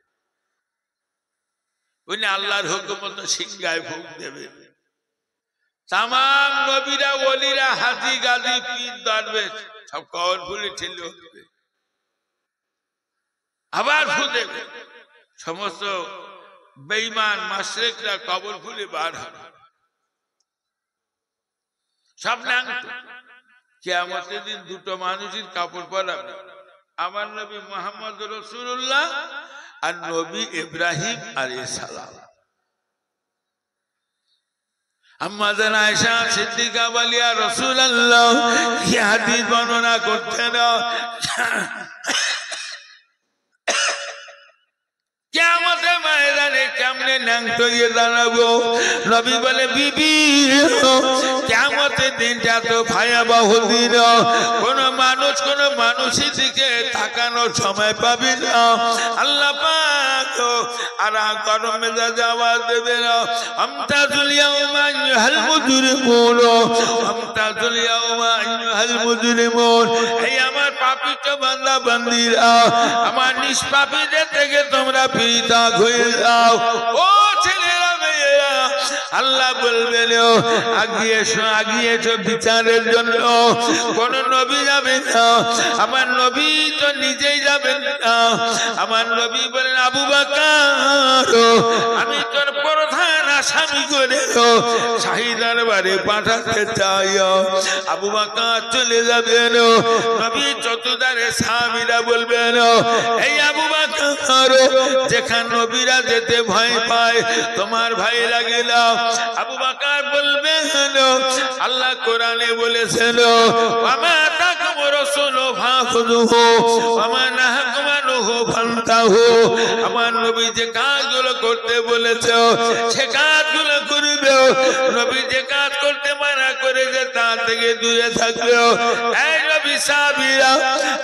উনি আল্লাহর হুকুম মতো সিংহায় ফুঁক দেবে। তাম নবীরা ওলিরা হাজি গাজী পীর দরবেশ সব কবর ফুলে ঠেলে উঠবে, আবার ফু দেবে। সমস্ত বেঈমান মুশরিকরা কবর ফুলে বার হবে, সব নাংত। কিয়ামতের দিন দুটো মানুষের কাপড় পরাবে, আমার নবী মুহাম্মদ রাসূলুল্লাহ আর নবী ইব্রাহিম আলাইহিস সালাম। আম্মা জান আয়েশা সিদ্দিকা বলিয়া রাসূলুল্লাহ কি হাদিস বর্ণনা করতেন, কিয়ামতের ময়দানে কেমনে ন্যাংট হয়ে দাঁড়াবো। নবী বলে বিবি কিয়ামতের দিনটা তো ভয়াবহ দিন, কোন মানুষের দিকে তাকানোর সময় পাবি না। আল্লাহ পাক আর গরম মেজাজ আওয়াজ দেবে না, আমতাজুল ইয়াউমা আইয়ুহাল মুজরিমুন, আমতাজুল ইয়াউমা আইয়ুহাল মুজরিমুন। এই আমার পাপিষ্ট বান্দা বান্দীরা, আমার নিষ্পাপীদের থেকে তোমরা পৃথক হয়ে যাও। ও ছেলেরা মেয়েরা, আল্লাহ বলবেন আগিয়ে এসো বিচারের জন্য। কোন নবী যাবেন না, আমার নবী তো নিজেই যাবেন না। আমার নবী বলেন আবু বকর আমি তোর প্রধান আসামি করে শাহী দরবারে পাঠাতে চাই। আবু বকর চলে যাবেন, নবী চতুর্ধারে সাহাবীরা বলবেন এই আবু বকর যেখানে নবীরা যেতে ভয় পায় তোমার ভয় লাগে না। আবু বকর বলবেন আল্লাহ কোরআনে বলেছেন ওয়ামা তাকুম রাসূলু ফাখুযুহু ওয়ামা নাহাকুম আনহু ফান্তাহু। আমার নবী যে কাজগুলো করতে বলেছে সে কাজগুলো করবে, নবী যে কাজ করতে মানা করেছে তা থেকে দূরে থাকবে। এই নবী সাহাবীরা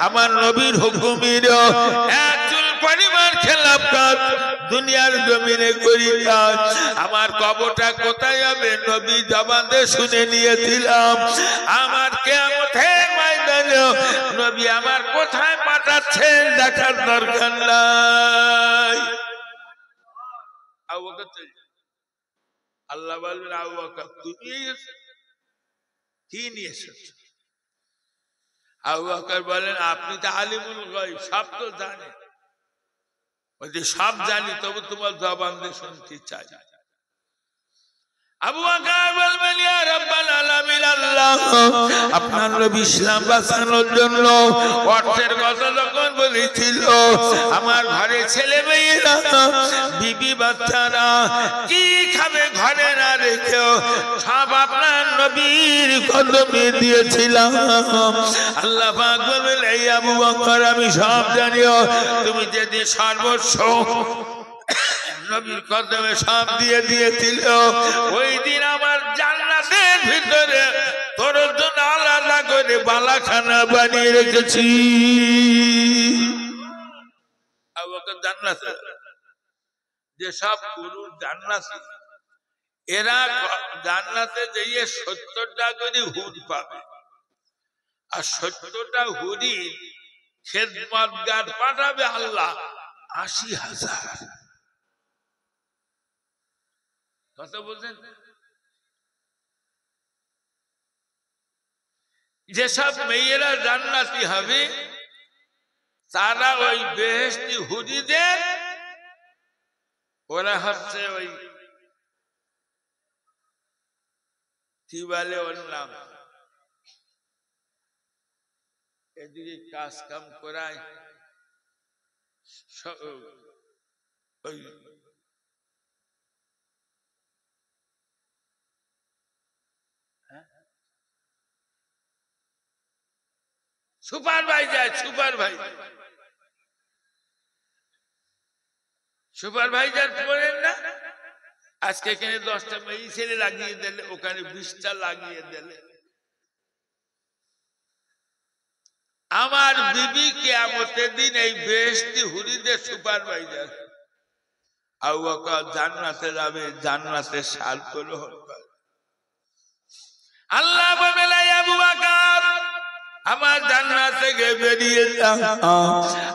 আমার নবীর হুকুমের এক চুল পরিমাণ খেলাফ কাজ দুনিয়ার জমিনে করি না। আমার কবরটা কোথায় হবে নবী জবানে শুনে নিয়েছিলাম। আমার কিয়ামতের ময়দানে নবী আমার কোথায় পাঠাচ্ছেন দেখার দরকার নাই। আবু বকর আল্লাহ বলবেন আবু বকর তুমি কি নিয়ে এসেছো? আবু বকর বলেন আপনি তো আলিমুল গায়ব, সব তো জানেন। বলছে সব জানি, তবু তোমার জবান দিয়ে শুনতে চাই। আবু বকর বলবেন ইয়া রাব্বাল আলামিন আল্লাহ আপনার নবী ইসলাম বাঁচানোর জন্য অর্থের কথা যখন বলেছিল, আমার ঘরে ছেলে মেয়েরা বিবি বাচ্চারা কি খাবে ঘরে না রেখে সব আপনার নবীর কদমে দিয়েছিলাম। আল্লাহ পাক বলবেন এই আবু বকর আমি সব জানিও, তুমি যেদিন সর্বস্ব নবীর কদমে সব দিয়ে দিয়েছিল ওই দিন আমার জান্নাতের ভিতরে তোর জন্য আলাদা করে বালাখানা বানিয়ে রেখেছি। আবু বকর জান্নাতে, যেসব পুরুষ জান্নাতি, এরা জান্নাতে যেয়ে 70টা করে হুর পাবে, আর 70টা হুরি খেদমতগার পাঠাবে আল্লাহ 80,000। কথা বলছেন? যেসব মেয়েরা জান্নাতি হবে তারা ওই বেহেশতি হুরিদের, ওরা হচ্ছে ওই কি বলে ওর নাম, এদিকে কাজ কাম করায়, ওই সুপারভাইজার, সুপারভাইজার বলেন না, আজকে এখানে 10টা মেয়ে ছেলে লাগিয়ে দিলে, ওখানে 20টা লাগিয়ে দিলে, আমার বিবি কিয়ামতের দিন এই বেহেশতি হুরিদের সুপারভাইজার। আবু বকর জান্নাতে যাবে, জান্নাতে সাল গ্রহণ করে। আল্লাহ বলেন, আবু বকর আমার জান্নাত থেকে বেরিয়ে যাও।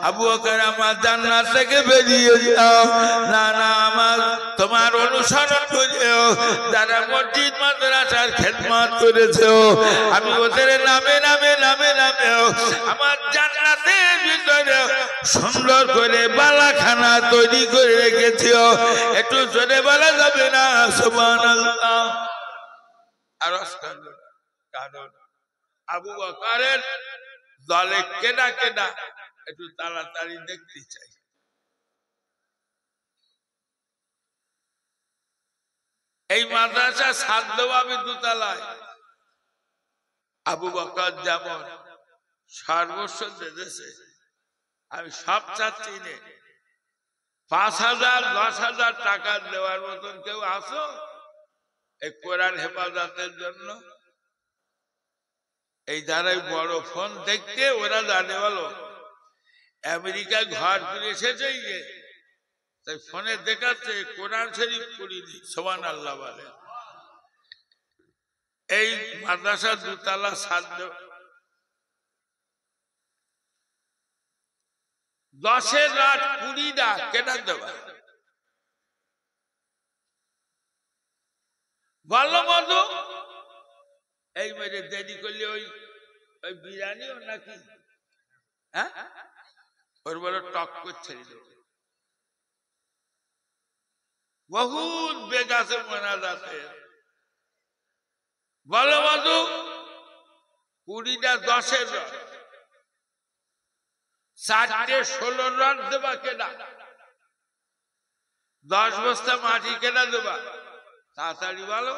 আবু বকর আমার জান্নাত থেকে বেরিয়ে যাও। না না, আমার তোমার অনুসরণ করিও। যারা মসজিদ মাদ্রাসার খেদমত করেছে, আমি ওদের নামে নামে নামে নামে আমার জান্নাতের ভিতরে সুন্দর করে বালাখানা তৈরি করে রেখেছি। একটু জোরে বলা যাবে না সুবহানাল্লাহ? আর কারণ আবু বকরের দলে কেডা কেডা একটু তাড়াতাড়ি দেখতে চাই। এই মাদ্রাসা সাত দেওয়াবি দুতলায়, আবু বকর যেমন সর্বস্ব দিয়েছে, আমি সব চাচ্ছি নে 5,000 10,000 টাকা দেওয়ার মতন কেউ আসো এই কোরআন হেফাজতের জন্য। এই যারাই বড় ফোন দেখতে, ওরা জানে বলো আমেরিকায় ঘর ফিরে এসেছে, তাই ফোনে দেখাচ্ছে কোরআন শরীফ পড়িনি, সুবহানাল্লাহ বলে। এই মাদ্রাসা দুতলা সাত 10 লাখ 20টা কেনা দেবা ভালো মধু। এই মেরে দেরি করলে ওই ওই বিরিয়ানিও নাকি, হ্যাঁ, ওর বড় টক করছে, বহুত বেগ আছে মনা যাচ্ছে। বলো মধু 20টা 10-এর রড, 4টে 16 রড দেবা কেনা, 10 বস্তা মাটি কেনা দেবা, তাড়াতাড়ি বলো।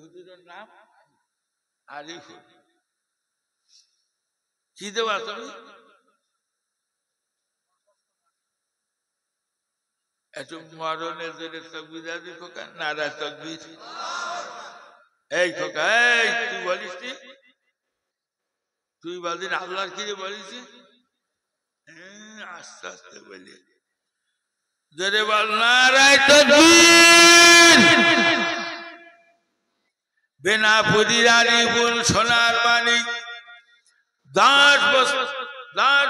হুজুরের নাম আরিফ। কি দেবা তুমি? একটু মরণের জন্য তকবির আদি খোকা, নারা তকবির। এই খোকা, এই তুই বলিস নি, তুই বলদিন আল্লাহর কি বলিস? আস্তে আস্তে বলি, জোরে বল নারায়ে তাকবীর। বেনাপুরীর আরিফুল সোনার মানিক 10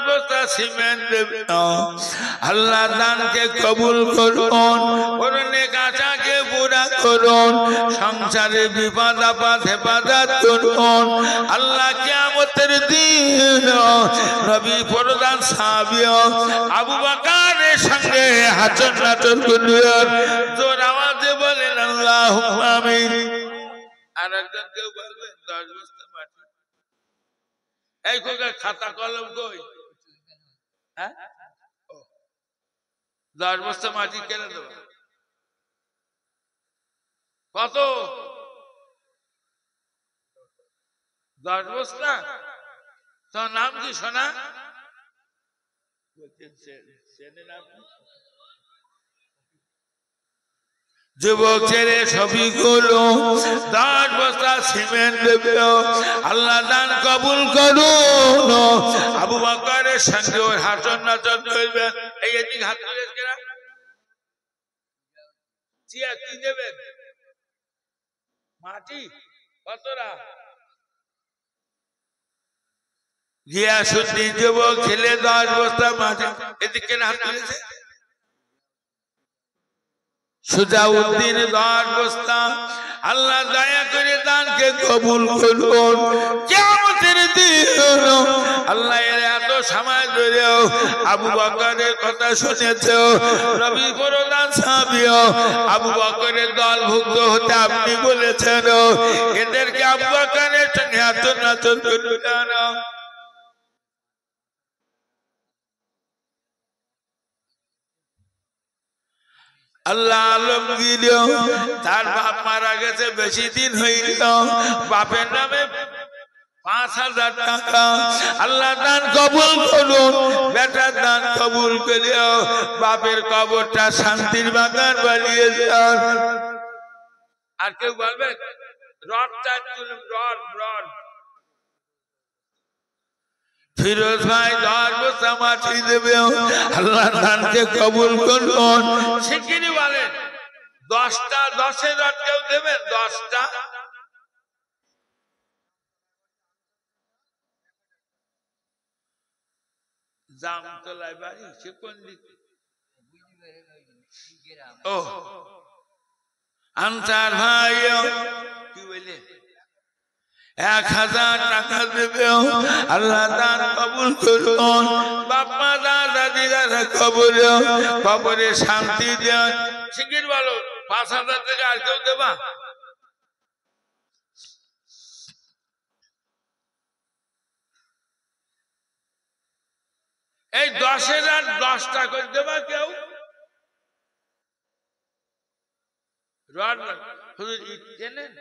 বস্তা সিমেন্ট দেবে। আল্লাহ দানকে কবুল করুন, নেক আশাকে পুরা করুন, সংসারে বিপদ আপদ হেফাজত করুন। আল্লাহ কিয়ামতের দিন নবী প্রধান সাহাবী আবু বকরের সঙ্গে হাসর নাসর করবেন। জোর আওয়াজে বলেন আল্লাহুম্মা আমিন। আর একজন কেউ বলবেন 10 বস্তা মাটি। এই কোকা খাতা কলম কই? হ্যাঁ, 10 বস্তা মাটি কেনে দেবো। কত? 10 বস্তা। তোর নাম কি সোনা? যুবক ছেলে সবইগুলো 10 বস্তা সিমেন্ট দেবে, আল্লাহ দান কবুল করুন। আবু বকরের সঙ্গে ওই হাসন নাচন করবেন। এই এদিক হাত তুলে কি দেবেন? মাটি কতটা? গিয়াসুদ্দিন যুবক ছেলে 10 বস্তা মাটি। এদিকে হাত তুলেছে। সুজাউদ্দিন 10 বস্তা। আল্লাহ দয়া করে দানকে কবুল করুন। কিয়ামতের দিন আল্লাহ এর এত সময় ধরেও আবু বকরের কথা শুনেছে, নবী প্রধান সাহাবী আবু বকরের দলভুক্ত হতে আপনি বলেছেন, এদেরকে আবু বকরের সঙ্গে এত নাচন করবেন। আল্লাহ আলমগীর তার বাপ মারা গেছে, বেশি দিন হইল। বাপের নামে 5000 টাকা। আল্লাহ দান কবুল করুন। বেটার দান কবুল করিও। বাপের কবরটা শান্তির বাগান বানিয়ে দেন। আর কেউ বলবে রডটা রড রড। ফিরোজ ভাই 10 বস্তা মাটি দেবে। আল্লাহ দানকে কবুল করুন। শিগগিরই বলেন 10টা 10-এর রড কেউ দেবেন? 10টা জামতলায় বাড়ি। সে কোন দিক? ও আনসার ভাই কি বলে 1000 টাকা দেবে। আল্লাহ দান কবুল করুন। বাপ মা দাদা দিদারা কবরে শান্তি দেন। শিগগির বলো 5000 টাকা আর কেউ দেবা? এই 10-এর আর 10টা করে দেবা কেউ? রড হুজুর ইট চেনেন?